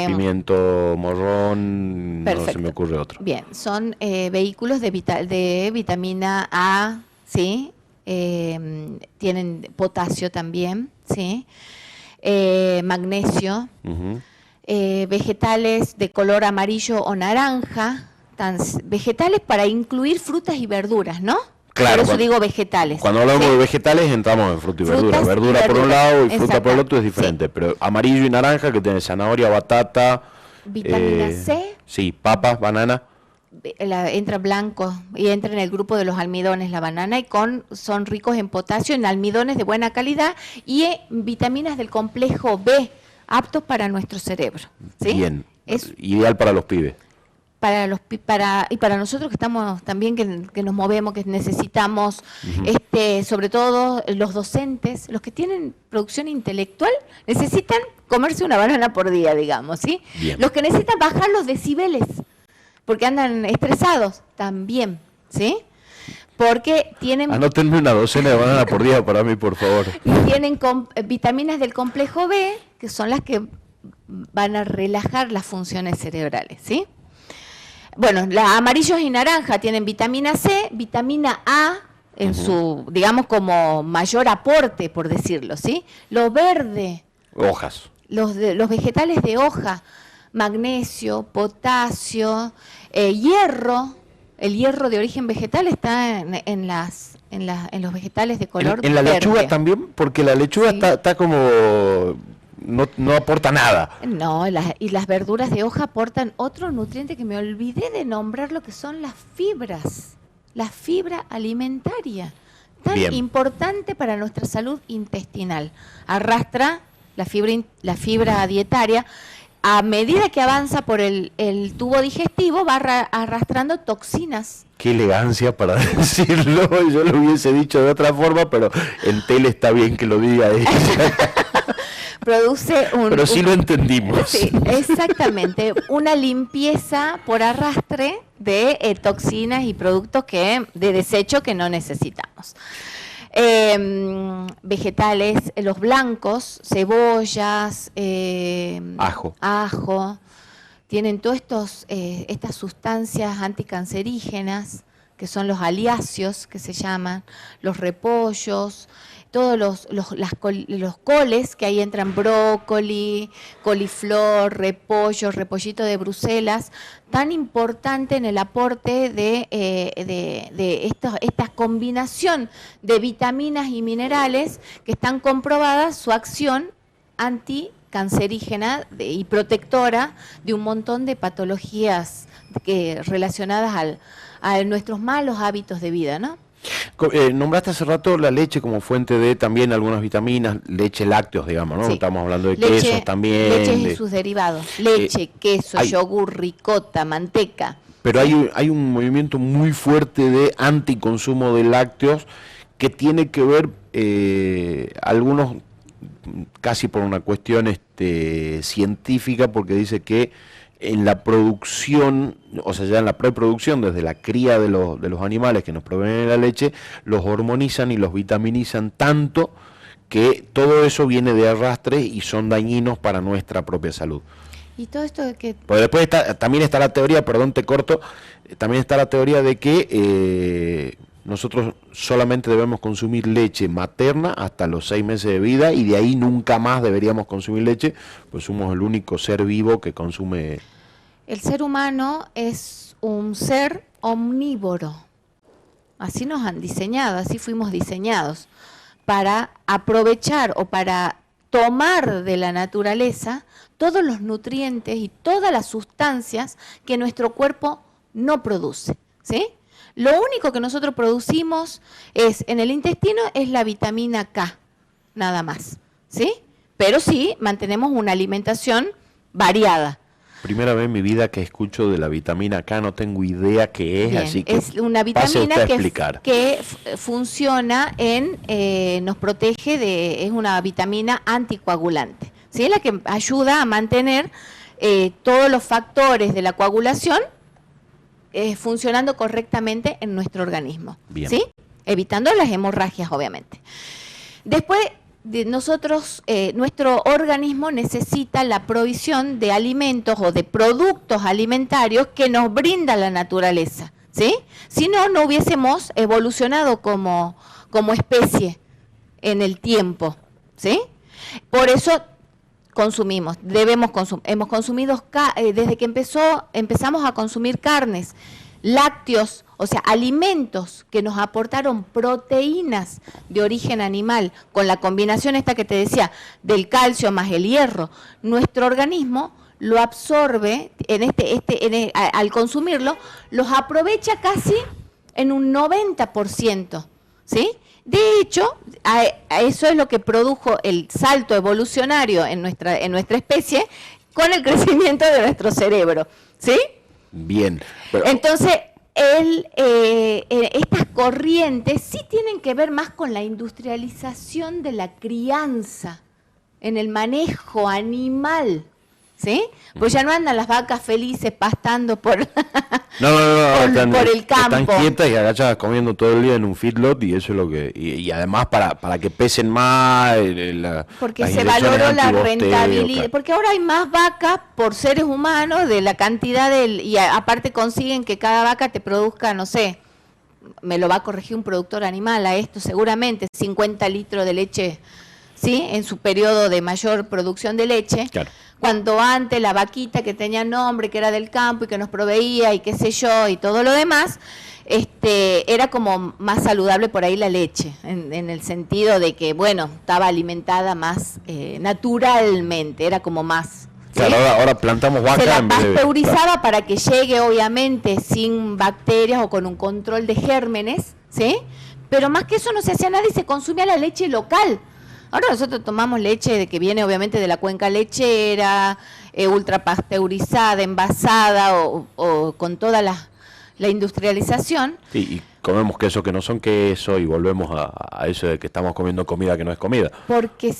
Speaker 1: pimiento, morrón,
Speaker 2: Perfecto.
Speaker 1: no se me ocurre otro.
Speaker 2: Bien, son vehículos de vitamina A, ¿sí? Tienen potasio también, ¿sí? Magnesio,
Speaker 1: Ujú.
Speaker 2: vegetales de color amarillo o naranja, vegetales para incluir frutas y verduras, ¿no?
Speaker 1: Claro,
Speaker 2: Por eso
Speaker 1: cuando-
Speaker 2: digo vegetales.
Speaker 1: Cuando hablamos
Speaker 2: ¿sí?
Speaker 1: de vegetales entramos en fruta y verdura.
Speaker 2: Frutas y
Speaker 1: Verdura por un
Speaker 2: verduras,
Speaker 1: lado y fruta por el
Speaker 2: exacto,
Speaker 1: otro es diferente. Pero amarillo y naranja que tiene zanahoria, batata.
Speaker 2: Vitamina C.
Speaker 1: Sí, papas, banana.
Speaker 2: Entra blanco y entra en el grupo de los almidones la banana y son ricos en potasio, en almidones de buena calidad y en vitaminas del complejo B, aptos para nuestro cerebro. ¿Sí?
Speaker 1: Bien.
Speaker 2: Es
Speaker 1: Ideal para los pibes.
Speaker 2: y para nosotros que estamos también, que nos movemos, que necesitamos, sobre todo los docentes, los que tienen producción intelectual, necesitan comerse una banana por día, digamos, ¿sí?
Speaker 1: Bien.
Speaker 2: Los que necesitan bajar los decibeles, porque andan estresados, también, ¿sí? Porque tienen
Speaker 1: Anótenme una docena de bananas por día para mí, por favor.
Speaker 2: vitaminas del complejo B, que son las que van a relajar las funciones cerebrales, ¿sí? Bueno, amarillos y naranja tienen vitamina C, vitamina A en su, digamos, como mayor aporte, por decirlo, ¿sí? Lo verde,
Speaker 1: Hojas.
Speaker 2: los vegetales de hoja, magnesio, potasio, hierro. El hierro de origen vegetal está en los vegetales de color
Speaker 1: En la lechuga
Speaker 2: verde.
Speaker 1: también, porque la lechuga
Speaker 2: Sí.
Speaker 1: está como... No aporta nada.
Speaker 2: No, y las verduras de hoja aportan otro nutriente que me olvidé de nombrar, lo que son las fibras, la fibra alimentaria, tan
Speaker 1: Bien.
Speaker 2: importante para nuestra salud intestinal. Arrastra la fibra dietaria, a medida que avanza por el tubo digestivo, va arrastrando toxinas.
Speaker 1: Qué elegancia para decirlo. Yo lo hubiese dicho de otra forma, pero en tele está bien que lo diga ella.
Speaker 2: Produce
Speaker 1: Pero sí lo entendimos.
Speaker 2: Sí, exactamente. Una limpieza por arrastre de toxinas y productos de desecho que no necesitamos. Vegetales, los blancos, cebollas,
Speaker 1: Ajo.
Speaker 2: tienen todas estas sustancias anticancerígenas, que son los aliáceos, que se llaman, los repollos, todos los coles, que ahí entran brócoli, coliflor, repollo, repollito de Bruselas, tan importante en el aporte de esta combinación de vitaminas y minerales que están comprobadas su acción anticancerígena y protectora de un montón de patologías relacionadas a nuestros malos hábitos de vida, ¿no?
Speaker 1: Nombraste hace rato la leche como fuente de también algunas vitaminas, leche, lácteos, digamos, ¿no?
Speaker 2: Sí.
Speaker 1: Estamos hablando de
Speaker 2: Leche,
Speaker 1: quesos también.
Speaker 2: leche y sus derivados. Leche, queso,
Speaker 1: hay-
Speaker 2: yogur, ricota, manteca.
Speaker 1: Pero hay un movimiento muy fuerte de anticonsumo de lácteos que tiene que ver, algunos casi por una cuestión científica, porque dice que en la producción, o sea, ya en la preproducción, desde la cría de los animales que nos proveen de la leche, los hormonizan y los vitaminizan tanto que todo eso viene de arrastre y son dañinos para nuestra propia salud.
Speaker 2: Y todo esto de que
Speaker 1: Pero después también está la teoría, perdón, te corto, también está la teoría de que nosotros solamente debemos consumir leche materna hasta los 6 meses de vida y de ahí nunca más deberíamos consumir leche, pues somos el único ser vivo que consume.
Speaker 2: el ser humano es un ser omnívoro. Así nos han diseñado, así fuimos diseñados, para aprovechar o para tomar de la naturaleza todos los nutrientes y todas las sustancias que nuestro cuerpo no produce, ¿sí? Lo único que nosotros producimos en el intestino es la vitamina K, nada más, ¿sí? Pero sí mantenemos una alimentación variada.
Speaker 1: Primera vez en mi vida que escucho de la vitamina K, no tengo idea qué es,
Speaker 2: Bien,
Speaker 1: así que
Speaker 2: es una
Speaker 1: pase usted
Speaker 2: vitamina
Speaker 1: a explicar.
Speaker 2: que funciona nos protege es una vitamina anticoagulante, ¿sí? La que ayuda a mantener todos los factores de la coagulación funcionando correctamente en nuestro organismo,
Speaker 1: Bien.
Speaker 2: ¿sí? Evitando las hemorragias, obviamente. Después de nosotros, nuestro organismo necesita la provisión de alimentos o de productos alimentarios que nos brinda la naturaleza, ¿sí? Si no, no hubiésemos evolucionado como especie en el tiempo, ¿sí? Por eso hemos consumido desde que empezamos a consumir carnes, lácteos, o sea, alimentos que nos aportaron proteínas de origen animal, con la combinación esta que te decía, del calcio más el hierro, nuestro organismo lo absorbe, al consumirlo, los aprovecha casi en un 90%, ¿sí? De hecho, a eso es lo que produjo el salto evolucionario en nuestra especie con el crecimiento de nuestro cerebro, ¿sí?
Speaker 1: Bien. Pero,
Speaker 2: Entonces, estas corrientes sí tienen que ver más con la industrialización de la crianza, en el manejo animal, ¿sí? Pues ya no andan las vacas felices pastando por,
Speaker 1: no,
Speaker 2: por el campo.
Speaker 1: Están quietas y agachadas comiendo todo el día en un feedlot y eso es lo que... Y además para que pesen más...
Speaker 2: Porque
Speaker 1: las
Speaker 2: se
Speaker 1: inyecciones
Speaker 2: valoró la
Speaker 1: antibosteo,
Speaker 2: rentabilidad,
Speaker 1: claro.
Speaker 2: porque ahora hay más vacas por seres humanos de la cantidad y aparte consiguen que cada vaca te produzca, no sé, me lo va a corregir un productor animal a esto seguramente, 50 litros de leche, ¿sí? En su periodo de mayor producción de leche.
Speaker 1: Claro.
Speaker 2: Cuando antes la vaquita que tenía nombre, que era del campo y que nos proveía y qué sé yo y todo lo demás, era como más saludable por ahí la leche, en el sentido de que, bueno, estaba alimentada más naturalmente, era como más... ¿sí?
Speaker 1: Claro, ahora plantamos vaca
Speaker 2: Se la
Speaker 1: en vez de...
Speaker 2: pasteurizaba
Speaker 1: claro.
Speaker 2: para que llegue, obviamente, sin bacterias o con un control de gérmenes, ¿sí? Pero más que eso no se hacía nada y se consumía la leche local. Ahora nosotros tomamos leche de que viene obviamente de la cuenca lechera, ultra pasteurizada, envasada o con toda la industrialización.
Speaker 1: Sí, y comemos queso que no son queso y volvemos a eso de que estamos comiendo comida que no es comida.
Speaker 2: Porque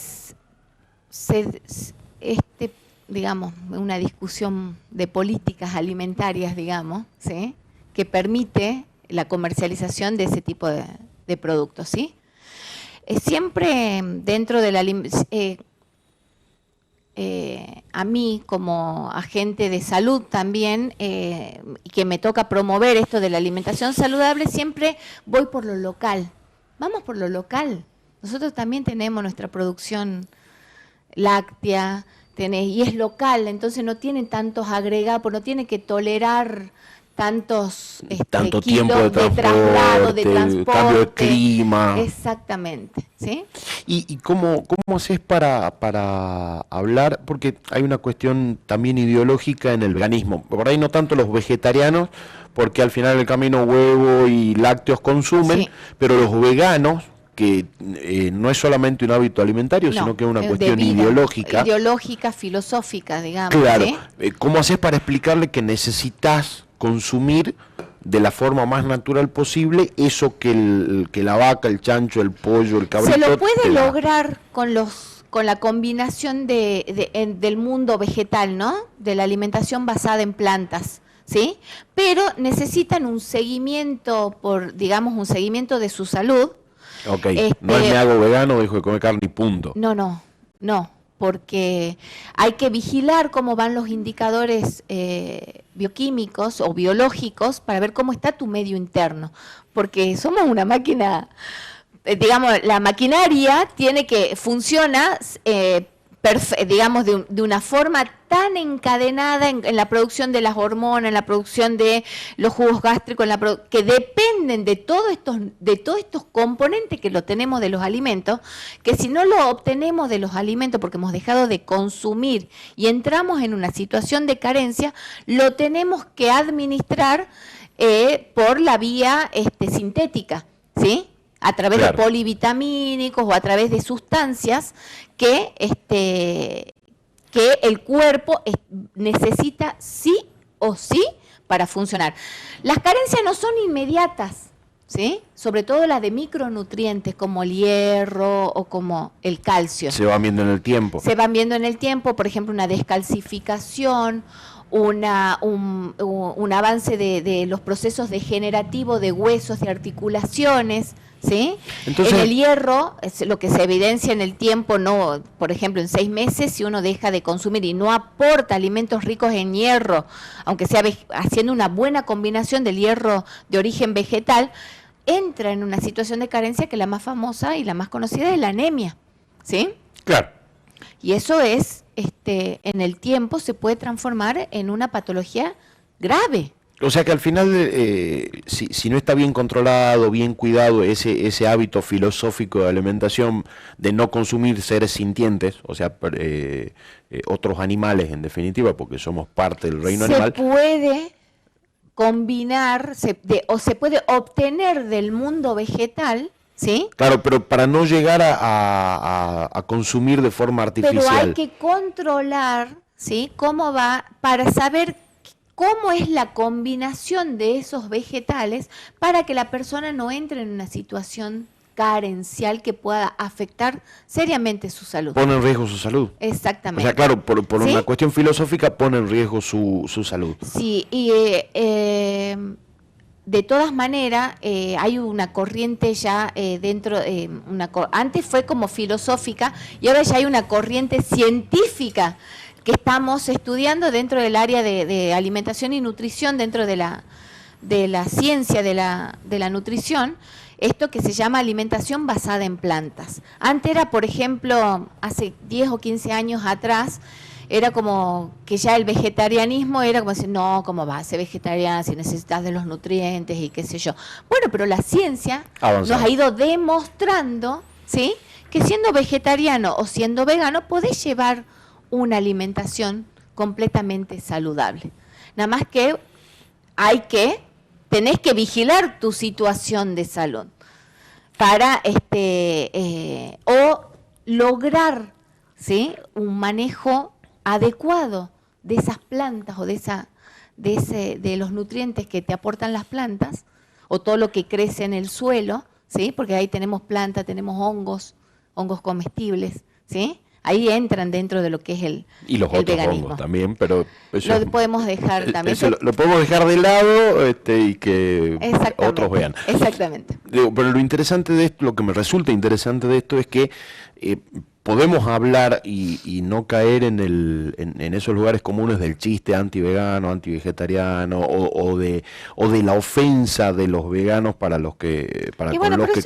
Speaker 2: digamos, una discusión de políticas alimentarias, digamos, ¿sí? Que permite la comercialización de ese tipo de productos, ¿sí? Siempre dentro de la a mí como agente de salud también, y que me toca promover esto de la alimentación saludable, siempre voy por lo local. Vamos por lo local. Nosotros también tenemos nuestra producción láctea, y es local, entonces no tiene tantos agregados, no tiene que tolerar tantos
Speaker 1: Tanto
Speaker 2: kilos
Speaker 1: tiempo de
Speaker 2: traslado, de
Speaker 1: transporte,
Speaker 2: transporte.
Speaker 1: cambio de clima.
Speaker 2: Exactamente, ¿sí?
Speaker 1: ¿Y cómo haces para hablar? Porque hay una cuestión también ideológica en el veganismo. Por ahí no tanto los vegetarianos, porque al final del camino huevo y lácteos consumen,
Speaker 2: Sí.
Speaker 1: pero los veganos, que no es solamente un hábito alimentario,
Speaker 2: No,
Speaker 1: sino que es una
Speaker 2: de
Speaker 1: cuestión
Speaker 2: vida,
Speaker 1: ideológica.
Speaker 2: ideológica, filosófica, digamos.
Speaker 1: Claro,
Speaker 2: ¿Sí?
Speaker 1: ¿cómo haces para explicarle que necesitas consumir de la forma más natural posible eso que la vaca, el chancho, el pollo, el cabrito
Speaker 2: Se lo
Speaker 1: te
Speaker 2: puede
Speaker 1: da?
Speaker 2: lograr con la combinación del mundo vegetal, ¿no? De la alimentación basada en plantas, ¿sí? Pero necesitan un seguimiento digamos, un seguimiento de su salud.
Speaker 1: Ok, no es me hago vegano, dejo de comer carne y punto.
Speaker 2: No, porque hay que vigilar cómo van los indicadores bioquímicos o biológicos para ver cómo está tu medio interno, porque somos una máquina, digamos, la maquinaria funciona, digamos, de una forma tan encadenada en la producción de las hormonas, en la producción de los jugos gástricos, que dependen de todos estos componentes que lo tenemos de los alimentos, que si no lo obtenemos de los alimentos porque hemos dejado de consumir y entramos en una situación de carencia, lo tenemos que administrar por la vía sintética, ¿sí? A través de polivitamínicos o a través de sustancias que el cuerpo necesita sí o sí para funcionar. Las carencias no son inmediatas, ¿sí? Sobre todo las de micronutrientes como el hierro o como el calcio.
Speaker 1: Se van viendo en el tiempo.
Speaker 2: Se van viendo en el tiempo, por ejemplo, una descalcificación, un avance de los procesos degenerativos de huesos, de articulaciones, ¿sí?
Speaker 1: Entonces,
Speaker 2: en el hierro, es lo que se evidencia en el tiempo, no, por ejemplo, en 6 meses, si uno deja de consumir y no aporta alimentos ricos en hierro, aunque sea haciendo una buena combinación del hierro de origen vegetal, entra en una situación de carencia que la más famosa y la más conocida es la anemia, ¿sí?
Speaker 1: Claro.
Speaker 2: Y eso es, en el tiempo se puede transformar en una patología grave.
Speaker 1: O sea que al final, si no está bien controlado, bien cuidado ese hábito filosófico de alimentación de no consumir seres sintientes, o sea, otros animales en definitiva, porque somos parte del reino animal.
Speaker 2: Se puede combinar o se puede obtener del mundo vegetal, ¿sí?
Speaker 1: Claro, pero para no llegar a consumir de forma artificial.
Speaker 2: Pero hay que controlar, ¿sí? Cómo va, para saber cómo es la combinación de esos vegetales para que la persona no entre en una situación carencial que pueda afectar seriamente su salud.
Speaker 1: Pone en riesgo su salud.
Speaker 2: Exactamente.
Speaker 1: O sea, claro, por
Speaker 2: ¿Sí?
Speaker 1: una cuestión filosófica pone en riesgo su salud.
Speaker 2: Sí, y de todas maneras hay una corriente ya dentro, antes fue como filosófica y ahora ya hay una corriente científica que estamos estudiando dentro del área de alimentación y nutrición, dentro de la ciencia de la nutrición, esto que se llama alimentación basada en plantas. Antes era, por ejemplo, hace 10 o 15 años atrás, era como que ya el vegetarianismo era como decir, no, ¿cómo vas a ser vegetariana si necesitas de los nutrientes y qué sé yo? Bueno, pero la ciencia nos ha ido demostrando, ¿sí?, que siendo vegetariano o siendo vegano podés llevar una alimentación completamente saludable. Nada más que tenés que vigilar tu situación de salud para o lograr, ¿sí?, un manejo adecuado de esas plantas o de los nutrientes que te aportan las plantas o todo lo que crece en el suelo, ¿sí?, porque ahí tenemos plantas, tenemos hongos comestibles, ¿sí? Ahí entran dentro de lo que es el
Speaker 1: y los otros
Speaker 2: veganismo.
Speaker 1: hongos también, pero eso
Speaker 2: lo podemos dejar también.
Speaker 1: Lo podemos dejar de lado y que otros vean.
Speaker 2: Exactamente.
Speaker 1: Pero lo interesante de esto, lo que me resulta interesante de esto es que podemos hablar y no caer en esos lugares comunes del chiste anti-vegano, anti-vegetariano o de la ofensa de los veganos para los que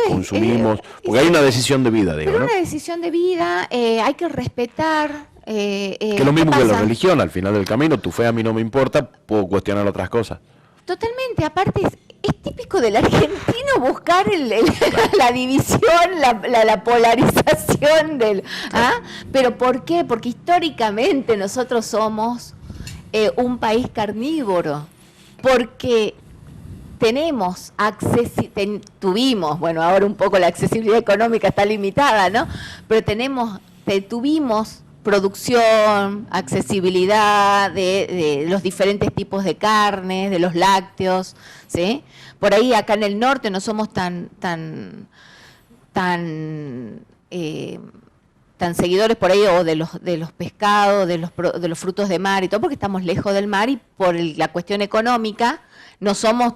Speaker 1: consumimos, porque hay una decisión de vida, digo,
Speaker 2: pero
Speaker 1: ¿no?
Speaker 2: Una decisión de vida, hay que respetar.
Speaker 1: Que es lo mismo que la religión, al final del camino, tu fe a mí no me importa, puedo cuestionar otras cosas.
Speaker 2: Totalmente, aparte es típico del argentino buscar la división, la polarización ¿Pero por qué? Porque históricamente nosotros somos un país carnívoro, porque tuvimos, bueno, ahora un poco la accesibilidad económica está limitada, ¿no? Pero tuvimos producción, accesibilidad de los diferentes tipos de carnes, de los lácteos, ¿sí? Por ahí acá en el norte no somos tan seguidores por ahí o de los pescados, de los frutos de mar y todo, porque estamos lejos del mar y por la cuestión económica no somos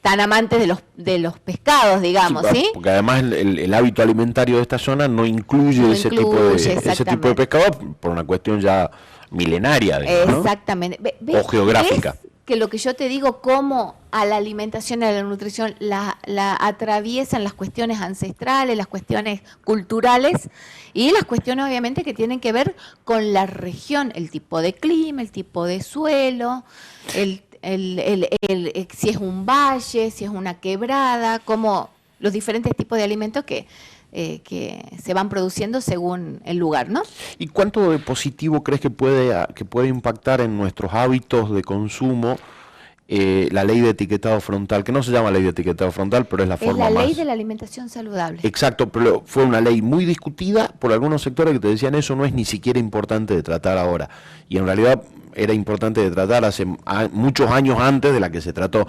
Speaker 2: tan amantes de los pescados, digamos, ¿sí?
Speaker 1: Porque además el hábito alimentario de esta zona no incluye ese tipo de pescado por una cuestión ya milenaria, digamos, ¿no?
Speaker 2: Exactamente.
Speaker 1: O geográfica.
Speaker 2: ¿Ves que lo que yo te digo, cómo a la alimentación y a la nutrición la atraviesan las cuestiones ancestrales, las cuestiones culturales y las cuestiones obviamente que tienen que ver con la región, el tipo de clima, el tipo de suelo, si es un valle, si es una quebrada, como los diferentes tipos de alimentos que se van produciendo según el lugar, ¿no?
Speaker 1: ¿Y cuánto de positivo crees que puede impactar en nuestros hábitos de consumo la ley de etiquetado frontal, que no se llama ley de etiquetado frontal, pero es la forma más...
Speaker 2: Es la ley de la alimentación saludable.
Speaker 1: Exacto, pero fue una ley muy discutida por algunos sectores que te decían eso no es ni siquiera importante de tratar ahora. Y en realidad era importante de tratar hace muchos años antes de la que se trató.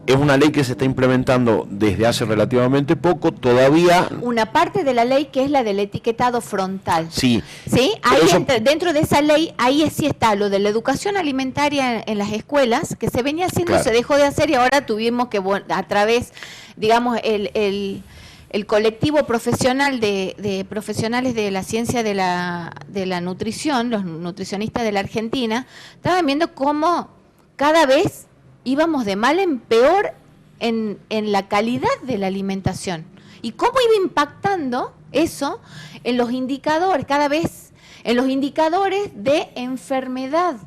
Speaker 1: Es una ley que se está implementando desde hace relativamente poco, todavía...
Speaker 2: Una parte de la ley que es la del etiquetado frontal.
Speaker 1: Sí.
Speaker 2: ¿Sí? Ahí dentro de esa ley, ahí sí está lo de la educación alimentaria en las escuelas, que se venía haciendo, claro. Se dejó de hacer y ahora tuvimos que, a través, digamos, el colectivo profesional de profesionales de la ciencia de la nutrición, los nutricionistas de la Argentina, estaban viendo cómo cada vez íbamos de mal en peor en la calidad de la alimentación. Y cómo iba impactando eso en los indicadores, cada vez en los indicadores de enfermedad.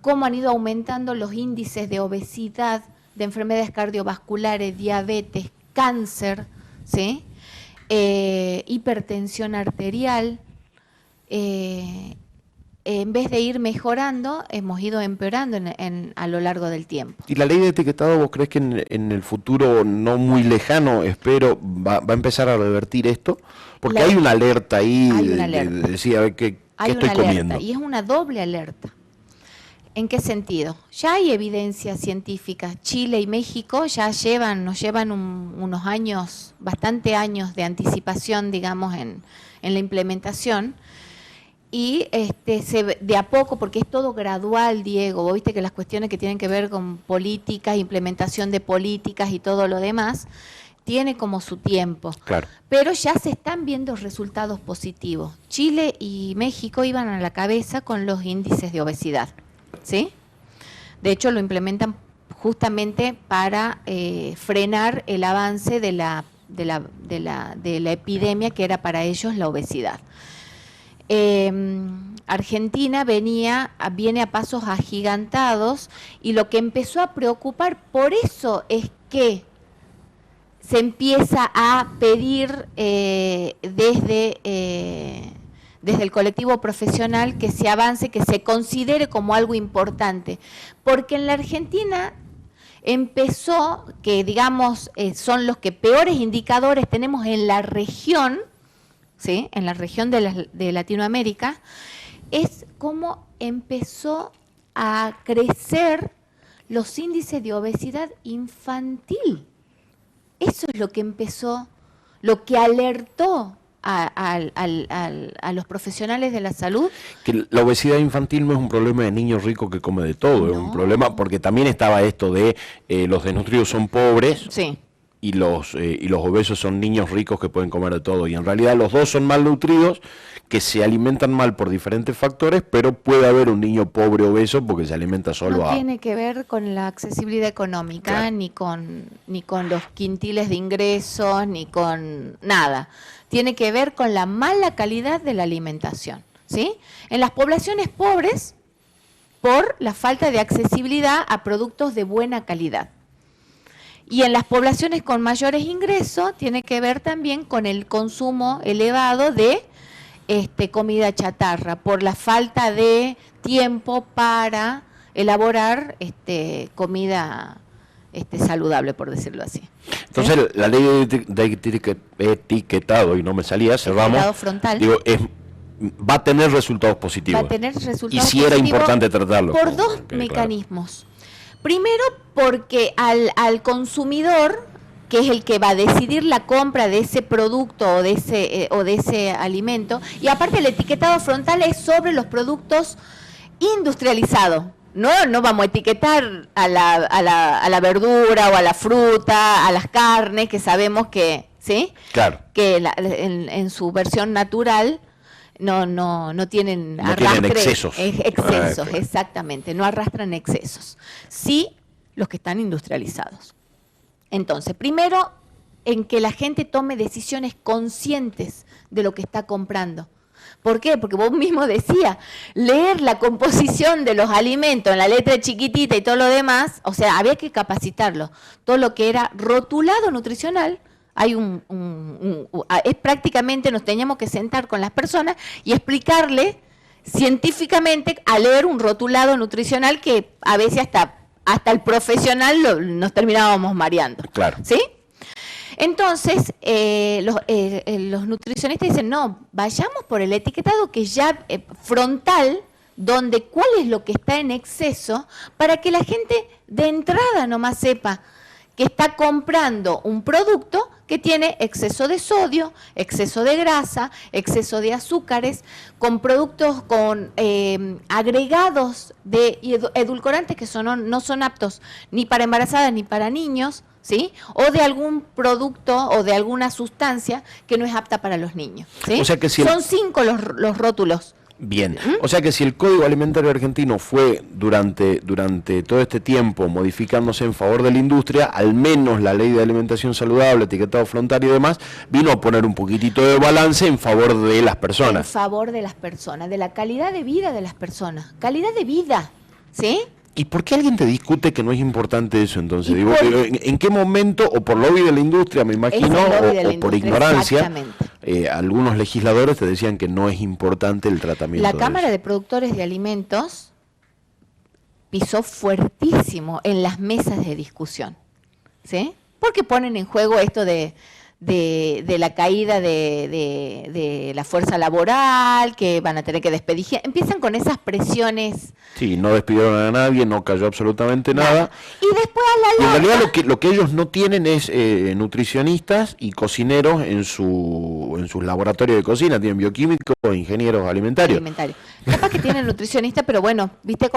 Speaker 2: Cómo han ido aumentando los índices de obesidad, de enfermedades cardiovasculares, diabetes, cáncer, ¿sí? Hipertensión arterial. En vez de ir mejorando, hemos ido empeorando a lo largo del tiempo.
Speaker 1: ¿Y la ley de etiquetado vos crees que en el futuro no muy lejano, espero, va a empezar a revertir esto? Porque hay una alerta ahí de decir, a ver, ¿qué estoy comiendo?
Speaker 2: Y es una doble alerta. ¿En qué sentido? Ya hay evidencia científica. Chile y México ya nos llevan unos años, bastante años de anticipación, digamos, en la implementación. Y de a poco, porque es todo gradual, Diego, vos viste que las cuestiones que tienen que ver con políticas, implementación de políticas y todo lo demás, tiene como su tiempo.
Speaker 1: Claro.
Speaker 2: Pero ya se están viendo resultados positivos. Chile y México iban a la cabeza con los índices de obesidad, ¿sí? De hecho, lo implementan justamente para frenar el avance de la epidemia que era para ellos la obesidad. Argentina viene a pasos agigantados y lo que empezó a preocupar, por eso es que se empieza a pedir desde el colectivo profesional que se avance, que se considere como algo importante, porque en la Argentina empezó, que digamos son los que peores indicadores tenemos en la región, ¿sí? En la región de Latinoamérica, es como empezó a crecer los índices de obesidad infantil. Eso es lo que empezó, lo que alertó a los profesionales de la salud.
Speaker 1: Que la obesidad infantil no es un problema de niño rico que come de todo, no. Es un problema porque también estaba esto de los desnutridos son pobres.
Speaker 2: Sí.
Speaker 1: Y los obesos son niños ricos que pueden comer de todo. Y en realidad los dos son malnutridos, que se alimentan mal por diferentes factores, pero puede haber un niño pobre obeso porque se alimenta solo
Speaker 2: No tiene que ver con la accesibilidad económica, claro. ni con los quintiles de ingresos, ni con nada. Tiene que ver con la mala calidad de la alimentación, ¿sí? En las poblaciones pobres, por la falta de accesibilidad a productos de buena calidad. Y en las poblaciones con mayores ingresos tiene que ver también con el consumo elevado de comida chatarra, por la falta de tiempo para elaborar comida saludable, por decirlo así.
Speaker 1: Entonces,
Speaker 2: ¿sí?
Speaker 1: la ley de etiquetado, y no me salía, cerramos,
Speaker 2: frontal.
Speaker 1: digo, va a tener resultados positivos.
Speaker 2: Va a tener resultados
Speaker 1: y sí era importante tratarlo.
Speaker 2: Por dos mecanismos. Claro. Primero, porque al consumidor, que es el que va a decidir la compra de ese producto o de ese alimento, y aparte el etiquetado frontal es sobre los productos industrializados. No vamos a etiquetar a la verdura o a la fruta, a las carnes, que sabemos que, ¿sí?
Speaker 1: Claro.
Speaker 2: Que en su versión natural no tienen
Speaker 1: excesos.
Speaker 2: Excesos, exactamente, no arrastran excesos. Sí, los que están industrializados. Entonces, primero, en que la gente tome decisiones conscientes de lo que está comprando. ¿Por qué? Porque vos mismo decías, leer la composición de los alimentos en la letra chiquitita y todo lo demás, o sea, había que capacitarlo. Todo lo que era rotulado nutricional, es prácticamente, nos teníamos que sentar con las personas y explicarle científicamente a leer un rotulado nutricional que a veces hasta el profesional nos terminábamos mareando.
Speaker 1: Claro.
Speaker 2: ¿Sí? Entonces, los nutricionistas dicen, no, vayamos por el etiquetado que ya frontal, donde cuál es lo que está en exceso, para que la gente de entrada nomás sepa que está comprando un producto que tiene exceso de sodio, exceso de grasa, exceso de azúcares, con productos con agregados de edulcorantes que no son aptos ni para embarazadas ni para niños, ¿sí? O de algún producto o de alguna sustancia que no es apta para los niños, ¿sí?
Speaker 1: O sea que
Speaker 2: son 5 los rótulos.
Speaker 1: Bien, o sea que si el Código Alimentario Argentino fue durante todo este tiempo modificándose en favor de la industria, al menos la Ley de Alimentación Saludable, etiquetado frontal y demás, vino a poner un poquitito de balance en favor de las personas.
Speaker 2: En favor de las personas, de la calidad de vida de las personas. Calidad de vida, ¿sí?
Speaker 1: ¿Y por qué alguien te discute que no es importante eso entonces? Digo, ¿en qué momento, o por lobby de la industria, me imagino, o por ignorancia, algunos legisladores te decían que no es importante el tratamiento?
Speaker 2: La Cámara de Productores de Alimentos pisó fuertísimo en las mesas de discusión, ¿sí? Porque ponen en juego esto de la caída de la fuerza laboral, que van a tener que despedir. Empiezan con esas presiones.
Speaker 1: Sí, no despidieron a nadie, no cayó absolutamente nada.
Speaker 2: Y después a la
Speaker 1: larga, en realidad lo que ellos no tienen es nutricionistas y cocineros en sus laboratorios de cocina, tienen bioquímicos e ingenieros alimentarios.
Speaker 2: Capaz que tienen nutricionistas, pero bueno, viste,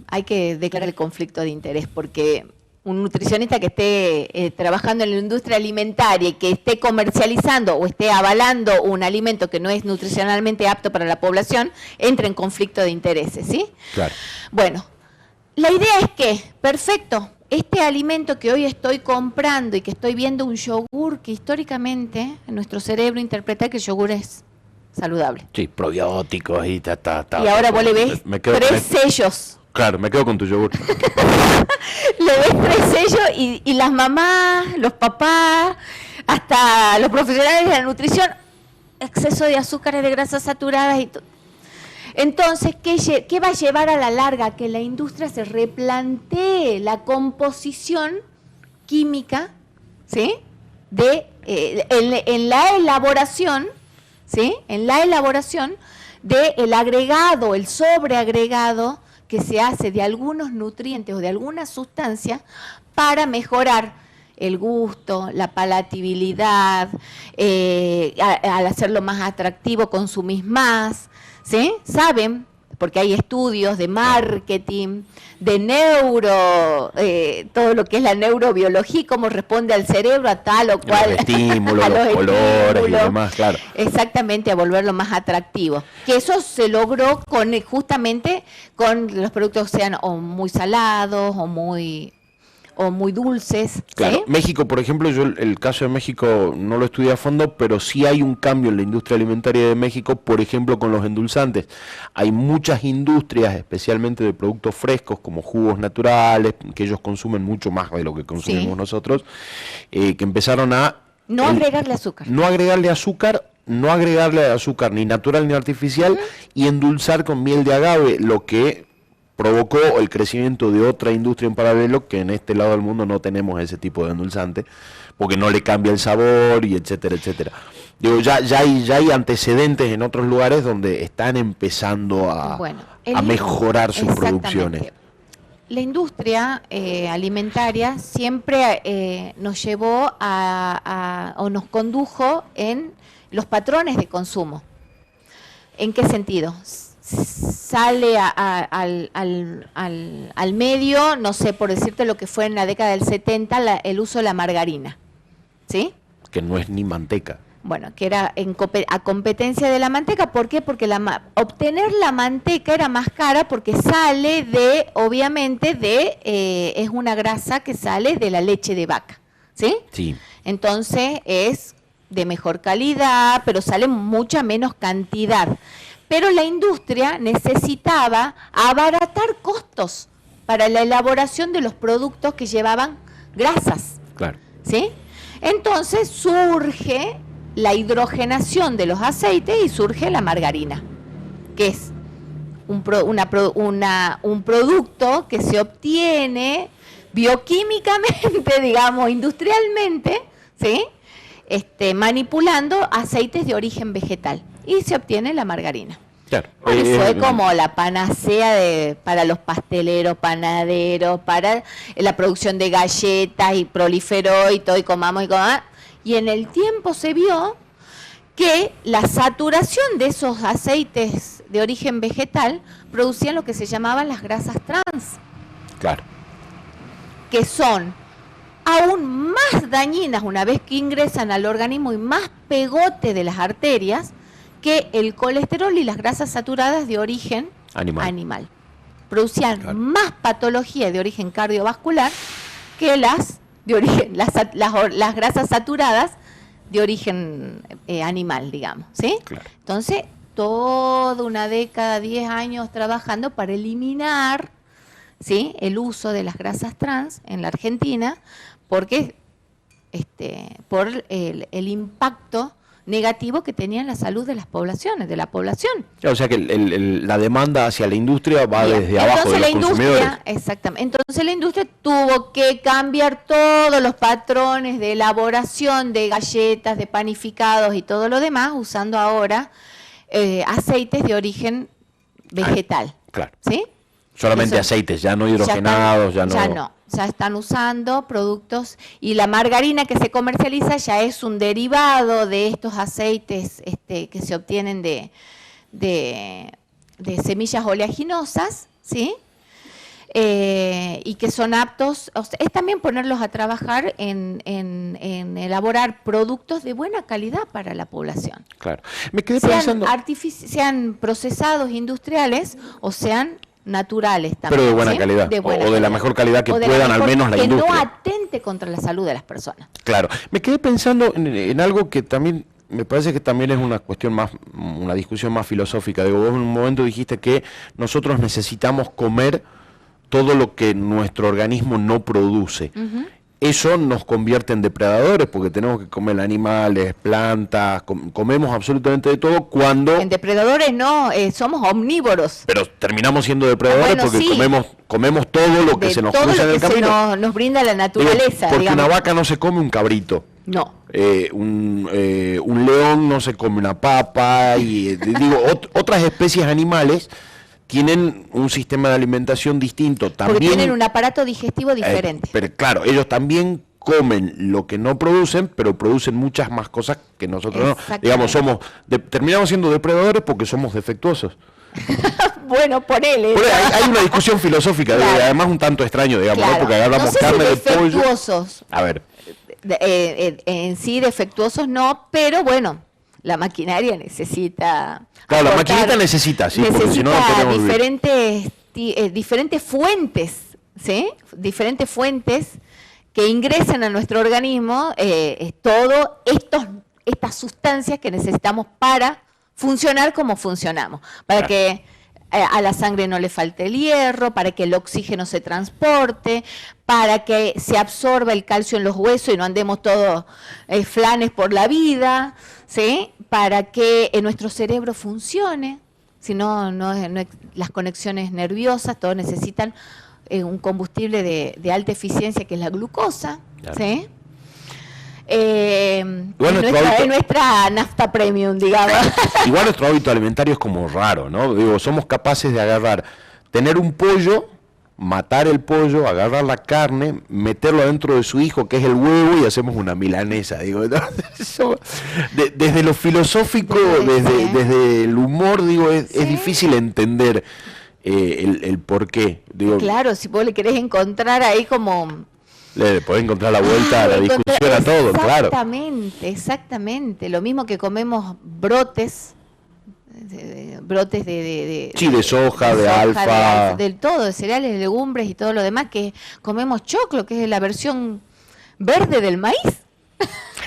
Speaker 2: hay que declarar el conflicto de interés, porque un nutricionista que esté trabajando en la industria alimentaria y que esté comercializando o esté avalando un alimento que no es nutricionalmente apto para la población, entra en conflicto de intereses, ¿sí?
Speaker 1: Claro.
Speaker 2: Bueno, la idea es que, perfecto, este alimento que hoy estoy comprando y que estoy viendo un yogur que históricamente en nuestro cerebro interpreta que el yogur es saludable.
Speaker 1: Sí, probióticos y
Speaker 2: Y ahora vos le ves 3 sellos.
Speaker 1: Claro, me quedo con tu yogur.
Speaker 2: Le ves 3 sellos y las mamás, los papás, hasta los profesionales de la nutrición, exceso de azúcares, de grasas saturadas y todo. Entonces, ¿qué va a llevar a la larga? Que la industria se replantee la composición química, ¿sí? En la elaboración, ¿sí? En la elaboración del agregado, el sobreagregado que se hace de algunos nutrientes o de alguna sustancia para mejorar el gusto, la palatabilidad, al hacerlo más atractivo consumís más, ¿sí? Saben, porque hay estudios de marketing, de todo lo que es la neurobiología, cómo responde al cerebro a tal o cual.
Speaker 1: Los estímulos, los colores y demás, claro.
Speaker 2: Exactamente, a volverlo más atractivo. Que eso se logró justamente con los productos que sean o muy salados o muy dulces.
Speaker 1: Claro,
Speaker 2: ¿sí?
Speaker 1: México, por ejemplo, yo el caso de México no lo estudié a fondo, pero sí hay un cambio en la industria alimentaria de México, por ejemplo, con los endulzantes. Hay muchas industrias, especialmente de productos frescos, como jugos naturales, que ellos consumen mucho más de lo que consumimos nosotros, que empezaron a...
Speaker 2: No agregarle azúcar.
Speaker 1: No agregarle azúcar ni natural ni artificial, y endulzar con miel de agave, lo que provocó el crecimiento de otra industria en paralelo que en este lado del mundo no tenemos ese tipo de endulzante, porque no le cambia el sabor y etcétera, etcétera. Digo, ya hay antecedentes en otros lugares donde están empezando a mejorar sus producciones.
Speaker 2: La industria alimentaria siempre nos llevó o nos condujo en los patrones de consumo. ¿En qué sentido? Sale al medio, no sé, por decirte lo que fue en la década del 70, el uso de la margarina, ¿sí?
Speaker 1: Que no es ni manteca.
Speaker 2: Bueno, que era a competencia de la manteca. ¿Por qué? Porque obtener la manteca era más cara porque sale obviamente, es una grasa que sale de la leche de vaca, ¿sí?
Speaker 1: Sí.
Speaker 2: Entonces es de mejor calidad, pero sale mucha menos cantidad. Pero la industria necesitaba abaratar costos para la elaboración de los productos que llevaban grasas.
Speaker 1: Claro.
Speaker 2: ¿Sí? Entonces surge la hidrogenación de los aceites y surge la margarina, que es un producto que se obtiene bioquímicamente, digamos, industrialmente, ¿sí? Manipulando aceites de origen vegetal y se obtiene la margarina.
Speaker 1: Claro.
Speaker 2: Fue como la panacea para los pasteleros, panaderos, para la producción de galletas y proliferó y todo y comamos. Y en el tiempo se vio que la saturación de esos aceites de origen vegetal producían lo que se llamaban las grasas trans.
Speaker 1: Claro.
Speaker 2: Que son aún más dañinas una vez que ingresan al organismo y más pegote de las arterias que el colesterol y las grasas saturadas de origen animal. Producían más patología de origen cardiovascular que las de origen, las grasas saturadas de origen animal, digamos, ¿sí?
Speaker 1: Claro.
Speaker 2: Entonces, toda una década, 10 años trabajando para eliminar, ¿sí?, el uso de las grasas trans en la Argentina, porque por el impacto negativo que tenía en la salud de las poblaciones, de la población.
Speaker 1: O sea que la demanda hacia la industria va desde abajo de los consumidores.
Speaker 2: Exactamente. Entonces la industria tuvo que cambiar todos los patrones de elaboración de galletas, de panificados y todo lo demás, usando ahora aceites de origen vegetal.
Speaker 1: Claro.
Speaker 2: ¿Sí?
Speaker 1: Solamente aceites, ya no hidrogenados, ya
Speaker 2: están usando productos, y la margarina que se comercializa ya es un derivado de estos aceites que se obtienen de semillas oleaginosas, ¿sí? Y que son aptos, es también ponerlos a trabajar en elaborar productos de buena calidad para la población.
Speaker 1: Claro. Me quedé pensando,
Speaker 2: sean procesados industriales o sean naturales también.
Speaker 1: pero de buena calidad, o de la mejor calidad que puedan, al menos la industria.
Speaker 2: Que no atente contra la salud de las personas.
Speaker 1: Claro. Me quedé pensando en algo que también me parece que también es una cuestión más, una discusión más filosófica. Digo, vos en un momento dijiste que nosotros necesitamos comer todo lo que nuestro organismo no produce. Uh-huh. Eso nos convierte en depredadores porque tenemos que comer animales, plantas, comemos absolutamente de todo cuando...
Speaker 2: En depredadores no, somos omnívoros.
Speaker 1: Pero terminamos siendo depredadores porque sí, comemos todo lo que se nos cruza en el camino.
Speaker 2: Nos brinda la naturaleza.
Speaker 1: Porque digamos, una vaca no se come un cabrito.
Speaker 2: No.
Speaker 1: Un león no se come una papa. Y otras especies animales tienen un sistema de alimentación distinto. También,
Speaker 2: porque tienen un aparato digestivo diferente.
Speaker 1: Pero claro, ellos también comen lo que no producen, pero producen muchas más cosas que nosotros no. Digamos, terminamos siendo depredadores porque somos defectuosos.
Speaker 2: Bueno, ponele.
Speaker 1: Hay una discusión filosófica, claro, además un tanto extraño, digamos, claro, ¿no? Porque agarramos carne de pollo. A ver.
Speaker 2: En sí defectuosos no, pero bueno, la maquinaria necesita...
Speaker 1: Claro, la maquinita necesita, sí, porque si no tenemos
Speaker 2: diferentes fuentes, ¿sí? Diferentes fuentes que ingresan a nuestro organismo estas sustancias que necesitamos para funcionar como funcionamos, para que a la sangre no le falte el hierro, para que el oxígeno se transporte, para que se absorba el calcio en los huesos y no andemos todos flanes por la vida, ¿sí? Para que nuestro cerebro funcione, si no, las conexiones nerviosas, todos necesitan un combustible de alta eficiencia que es la glucosa,
Speaker 1: claro.
Speaker 2: ¿sí?
Speaker 1: Bueno,
Speaker 2: es nuestra nafta premium, digamos.
Speaker 1: Igual nuestro hábito alimentario es como raro, ¿no? Digo, somos capaces de agarrar, tener un pollo, matar el pollo, agarrar la carne, meterlo dentro de su hijo, que es el huevo, y hacemos una milanesa. Digo, desde lo filosófico, desde el humor, digo, es difícil entender el porqué. Digo,
Speaker 2: claro, si vos le querés encontrar ahí como...
Speaker 1: Le podés encontrar la vuelta a la discusión a todo, claro.
Speaker 2: Exactamente. Lo mismo que comemos brotes
Speaker 1: de soja, de alfa,
Speaker 2: del todo, de cereales, de legumbres y todo lo demás, que comemos choclo, que es la versión verde del maíz.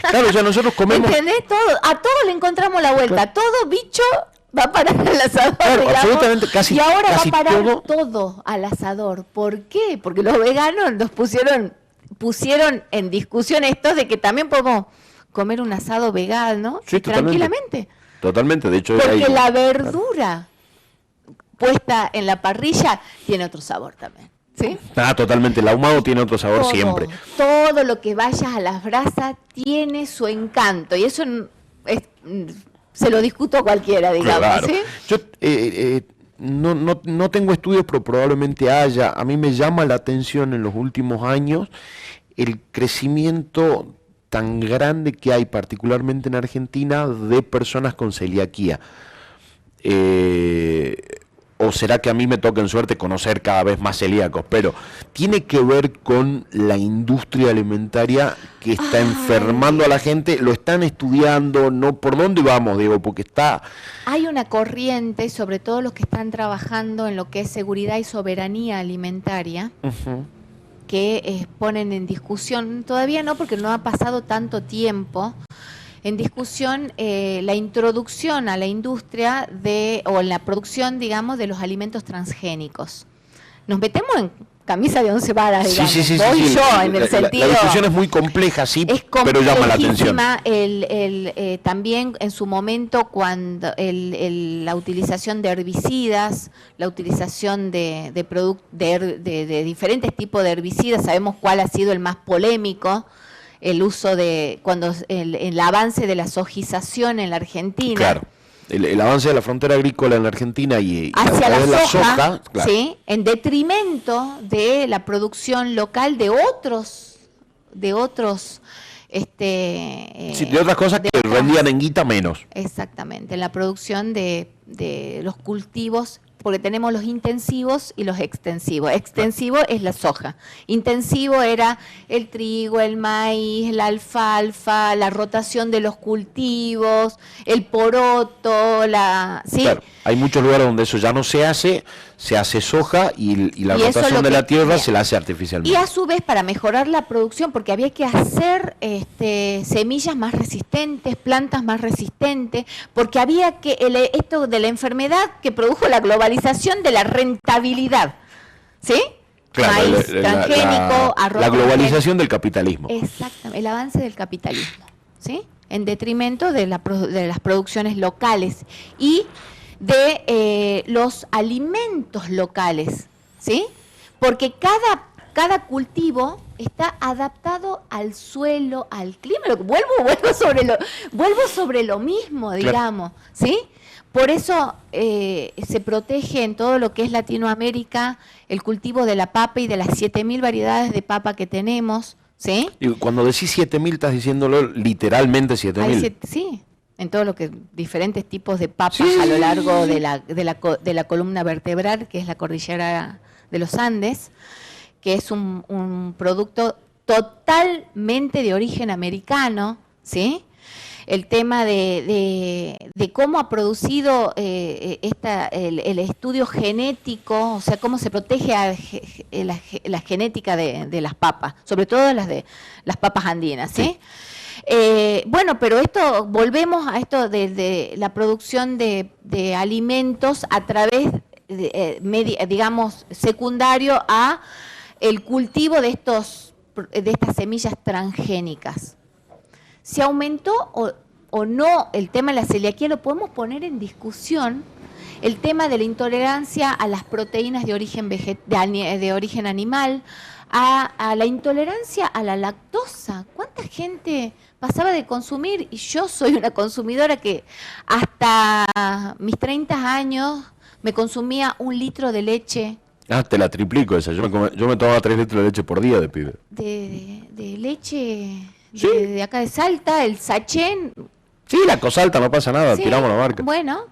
Speaker 1: Claro, o sea, nosotros comemos...
Speaker 2: ¿Entendés? A todo le encontramos la vuelta, claro. Todo bicho va a parar al asador,
Speaker 1: claro,
Speaker 2: digamos,
Speaker 1: absolutamente, casi,
Speaker 2: y ahora
Speaker 1: casi
Speaker 2: va a parar todo al asador. ¿Por qué? Porque los veganos nos pusieron en discusión estos de que también podemos comer un asado vegano,
Speaker 1: sí,
Speaker 2: tranquilamente.
Speaker 1: Totalmente, de hecho...
Speaker 2: Porque la verdura puesta en la parrilla tiene otro sabor también, ¿sí?
Speaker 1: Totalmente, el ahumado tiene otro sabor siempre.
Speaker 2: Todo lo que vayas a las brasas tiene su encanto, y eso se lo discuto a cualquiera, digamos,
Speaker 1: claro.
Speaker 2: ¿sí?
Speaker 1: Yo no tengo estudios, pero probablemente haya. A mí me llama la atención en los últimos años el crecimiento tan grande que hay, particularmente en Argentina, de personas con celiaquía. O será que a mí me toca en suerte conocer cada vez más celíacos, pero tiene que ver con la industria alimentaria que está enfermando a la gente. Lo están estudiando, no por dónde vamos, digo, porque está...
Speaker 2: Hay una corriente, sobre todo los que están trabajando en lo que es seguridad y soberanía alimentaria, que ponen en discusión, todavía no porque no ha pasado tanto tiempo, en discusión la introducción a la industria o en la producción, digamos, de los alimentos transgénicos. Nos metemos en camisa de 11 varas, digamos.
Speaker 1: Sí,
Speaker 2: en el sentido...
Speaker 1: La discusión es muy compleja, sí, pero llama la atención.
Speaker 2: También en su momento, cuando la utilización de herbicidas, la utilización de diferentes tipos de herbicidas, sabemos cuál ha sido el más polémico, el uso el avance de la sojización en la Argentina.
Speaker 1: Claro, el avance de la frontera agrícola en la Argentina y
Speaker 2: hacia la soja,
Speaker 1: claro.
Speaker 2: ¿sí? En detrimento de la producción local de otras
Speaker 1: cosas que rendían en guita menos.
Speaker 2: Exactamente, la producción de los cultivos, porque tenemos los intensivos y los extensivos. Extensivo es la soja, intensivo era el trigo, el maíz, la alfalfa, la rotación de los cultivos, el poroto, ¿sí?
Speaker 1: Claro, hay muchos lugares donde eso ya no se hace soja y la rotación de la tierra se la hace artificialmente.
Speaker 2: Y a su vez, para mejorar la producción, porque había que hacer semillas más resistentes, plantas más resistentes, porque había que esto de la enfermedad que produjo la globalización de la rentabilidad, ¿sí?
Speaker 1: Claro,
Speaker 2: maíz transgénico, arroz.
Speaker 1: La globalización del capitalismo.
Speaker 2: Exactamente, el avance del capitalismo, ¿sí? En detrimento de las producciones locales y de los alimentos locales, ¿sí? Porque cada cultivo está adaptado al suelo, al clima. Vuelvo sobre lo mismo, digamos, claro. ¿Sí? Por eso se protege en todo lo que es Latinoamérica el cultivo de la papa y de las 7.000 variedades de papa que tenemos, ¿sí?
Speaker 1: Y cuando decís 7.000 estás diciéndolo literalmente 7.000.
Speaker 2: Sí, en todo lo que diferentes tipos de papas a lo largo de la columna vertebral, que es la cordillera de los Andes, que es un producto totalmente de origen americano, ¿sí? El tema de cómo ha producido el estudio genético, o sea, cómo se protege la genética de las papas, sobre todo las papas andinas, ¿sí? Bueno, pero volvemos a esto de la producción de alimentos a través, digamos, secundario a el cultivo de estas semillas transgénicas. ¿Se aumentó o no el tema de la celiaquía? Lo podemos poner en discusión el tema de la intolerancia a las proteínas de origen, de origen animal, a la intolerancia a la lactosa. ¿Cuánta gente pasaba de consumir? Y yo soy una consumidora que hasta mis 30 años me consumía 1 litro de leche.
Speaker 1: Ah, te la triplico esa. Yo me tomaba 3 litros de leche por día de pibe.
Speaker 2: De leche
Speaker 1: ¿Sí?
Speaker 2: de acá de Salta, el sachén.
Speaker 1: Sí, la Cosalta, no pasa nada,
Speaker 2: Sí,
Speaker 1: tiramos la marca.
Speaker 2: bueno,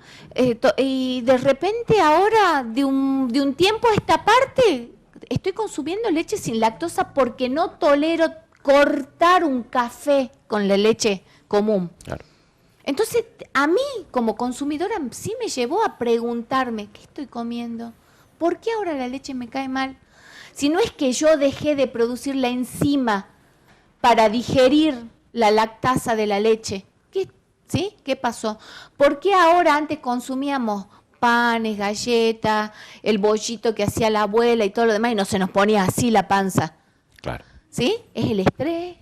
Speaker 2: y de repente ahora, de un tiempo a esta parte, estoy consumiendo leche sin lactosa porque no tolero cortar un café con la leche común.
Speaker 1: Claro.
Speaker 2: Entonces, a mí, como consumidora, sí me llevó a preguntarme, ¿qué estoy comiendo? ¿Por qué ahora la leche me cae mal? Si no es que yo dejé de producir la enzima para digerir la lactasa de la leche. ¿Sí? ¿Qué pasó? ¿Por qué ahora antes consumíamos panes, galletas, el bollito que hacía la abuela y todo lo demás y no se nos ponía así la panza?
Speaker 1: Claro.
Speaker 2: ¿Sí? Es el estrés.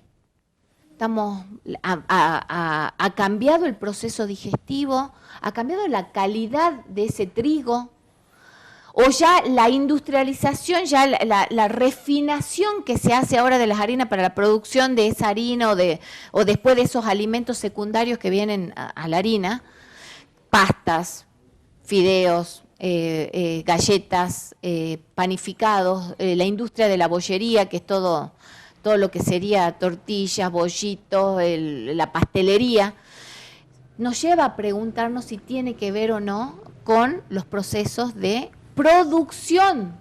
Speaker 2: Ha cambiado el proceso digestivo, ha cambiado la calidad de ese trigo, o ya la industrialización, ya la refinación que se hace ahora de las harinas para la producción de esa harina o después de esos alimentos secundarios que vienen a la harina, pastas, fideos, galletas, panificados, la industria de la bollería, que es todo lo que sería tortillas, bollitos, la pastelería, nos lleva a preguntarnos si tiene que ver o no con los procesos de producción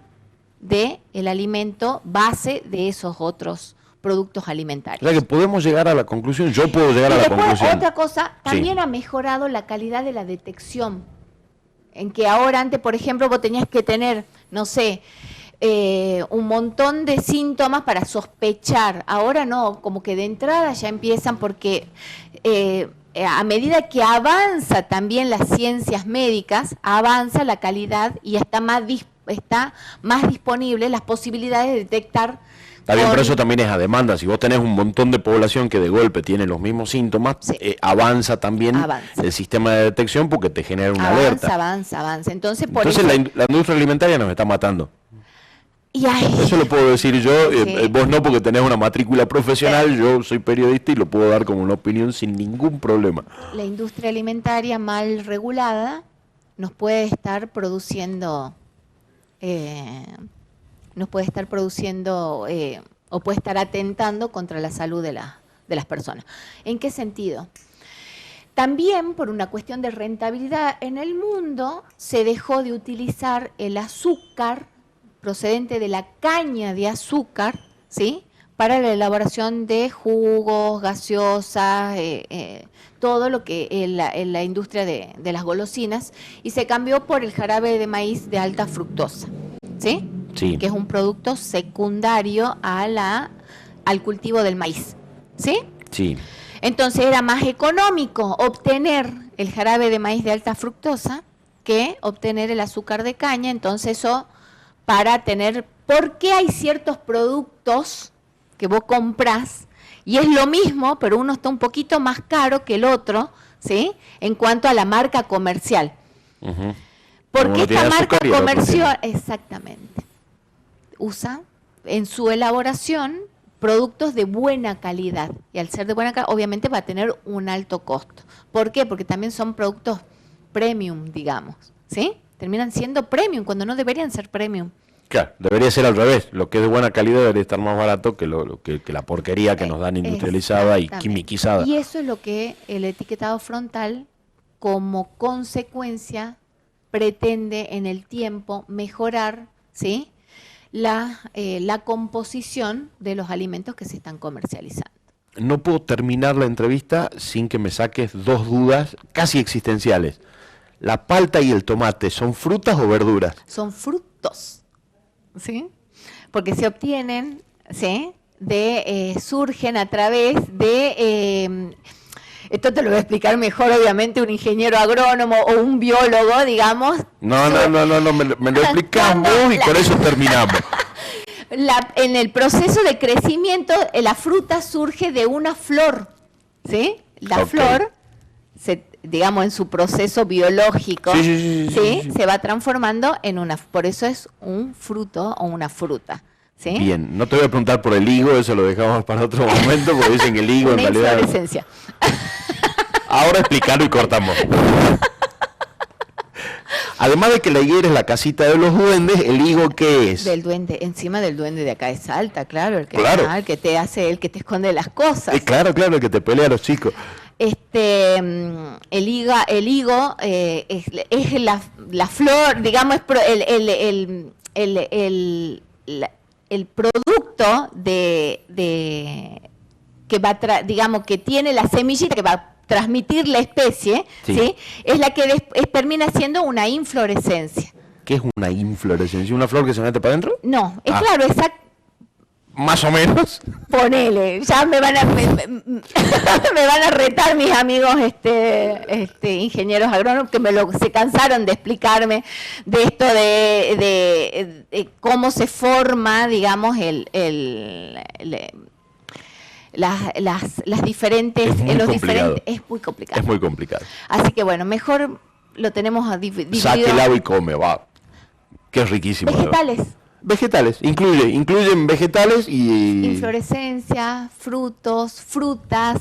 Speaker 2: del alimento base de esos otros productos alimentarios.
Speaker 1: O sea que podemos llegar a la conclusión, yo puedo llegar a la
Speaker 2: después,
Speaker 1: conclusión.
Speaker 2: otra cosa, también
Speaker 1: Sí.
Speaker 2: ha mejorado la calidad de la detección. En que ahora antes, por ejemplo, vos tenías que tener, no sé, un montón de síntomas para sospechar. Ahora no, como que de entrada ya empiezan porque a medida que avanza también las ciencias médicas, avanza la calidad y está más disponible las posibilidades de detectar.
Speaker 1: Está bien, pero eso también es a demanda. Si vos tenés un montón de población que de golpe tiene los mismos síntomas,
Speaker 2: Sí.
Speaker 1: Avanza también el sistema de detección porque te genera una alerta.
Speaker 2: Avanza. Entonces, por
Speaker 1: Entonces
Speaker 2: eso,
Speaker 1: la industria alimentaria nos está matando.
Speaker 2: y ahí,
Speaker 1: Eso lo puedo decir yo,
Speaker 2: Sí.
Speaker 1: vos no porque tenés una matrícula profesional, yo soy periodista y lo puedo dar como una opinión sin ningún problema.
Speaker 2: la industria alimentaria mal regulada nos puede estar produciendo o puede estar atentando contra la salud de las personas. ¿En qué sentido? También por una cuestión de rentabilidad en el mundo se dejó de utilizar el azúcar procedente de la caña de azúcar, ¿sí?, para la elaboración de jugos, gaseosas, todo lo que en la industria de las golosinas, y se cambió por el jarabe de maíz de alta fructosa, ¿sí?
Speaker 1: Sí.
Speaker 2: Que es un producto secundario al cultivo del maíz, ¿sí?
Speaker 1: Sí.
Speaker 2: Entonces era más económico obtener el jarabe de maíz de alta fructosa que obtener el azúcar de caña. Entonces eso para tener, ¿por qué hay ciertos productos que vos comprás y es lo mismo, pero uno está un poquito más caro que el otro, ¿sí?, en cuanto a la marca comercial?
Speaker 1: Ujú.
Speaker 2: Porque
Speaker 1: Uno
Speaker 2: esta
Speaker 1: tiene
Speaker 2: marca
Speaker 1: azúcar y el otro
Speaker 2: comercial, exactamente, usa en su elaboración productos de buena calidad, y al ser de buena calidad obviamente va a tener un alto costo. ¿Por qué? Porque también son productos premium, digamos, ¿sí? Terminan siendo premium cuando no deberían ser premium.
Speaker 1: Claro, debería ser al revés. Lo que es de buena calidad debería estar más barato que que la porquería que nos dan industrializada y
Speaker 2: Exactamente.
Speaker 1: quimiquizada.
Speaker 2: Y eso es lo que el etiquetado frontal, como consecuencia, pretende en el tiempo mejorar, ¿sí?, la composición de los alimentos que se están comercializando.
Speaker 1: No puedo terminar la entrevista sin que me saques dos dudas casi existenciales. ¿La palta y el tomate son frutas o verduras?
Speaker 2: Son frutos, ¿sí? Porque se obtienen, ¿sí?, surgen a través de... esto te lo voy a explicar mejor, obviamente, un ingeniero agrónomo o un biólogo, digamos.
Speaker 1: No, me lo explicás vos y con eso terminamos.
Speaker 2: En el proceso de crecimiento, la fruta surge de una flor, ¿sí? La
Speaker 1: Ok.
Speaker 2: flor digamos, en su proceso biológico,
Speaker 1: sí.
Speaker 2: se va transformando en una, por eso es un fruto o una fruta. ¿Sí?
Speaker 1: Bien, no te voy a preguntar por el higo, eso lo dejamos para otro momento, porque dicen que el higo en realidad...
Speaker 2: inflorescencia.
Speaker 1: Ahora explicarlo y cortamos. Además de que la higuera es la casita de los duendes, ¿el higo qué es?
Speaker 2: Del duende, encima del duende de acá de Salta, claro, el que te hace, el que te esconde las cosas.
Speaker 1: Claro, el que te pelea a los chicos.
Speaker 2: El higo es la flor, digamos, el producto que va digamos que tiene la semillita que va a transmitir la especie, ¿sí? Es la que termina siendo una inflorescencia.
Speaker 1: ¿Qué es una inflorescencia? ¿Una flor que se mete para adentro?
Speaker 2: No, es claro, exacto.
Speaker 1: Más o menos.
Speaker 2: Ponele, ya me van a retar mis amigos ingenieros agrónomos que se cansaron de explicarme de esto de cómo se forma, digamos, las diferentes, es muy complicado.
Speaker 1: Es muy complicado.
Speaker 2: Así que bueno, mejor lo tenemos dividido.
Speaker 1: Sáquela y come, va. Que es riquísimo. Vegetales, incluyen vegetales y...
Speaker 2: Inflorescencia, frutos, frutas,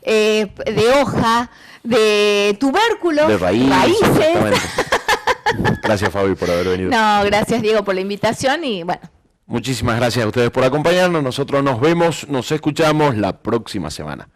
Speaker 2: de hoja, de tubérculos,
Speaker 1: de
Speaker 2: raíces.
Speaker 1: Gracias, Fabi, por haber venido.
Speaker 2: No, gracias, Diego, por la invitación y bueno.
Speaker 1: Muchísimas gracias a ustedes por acompañarnos. Nosotros nos vemos, nos escuchamos la próxima semana.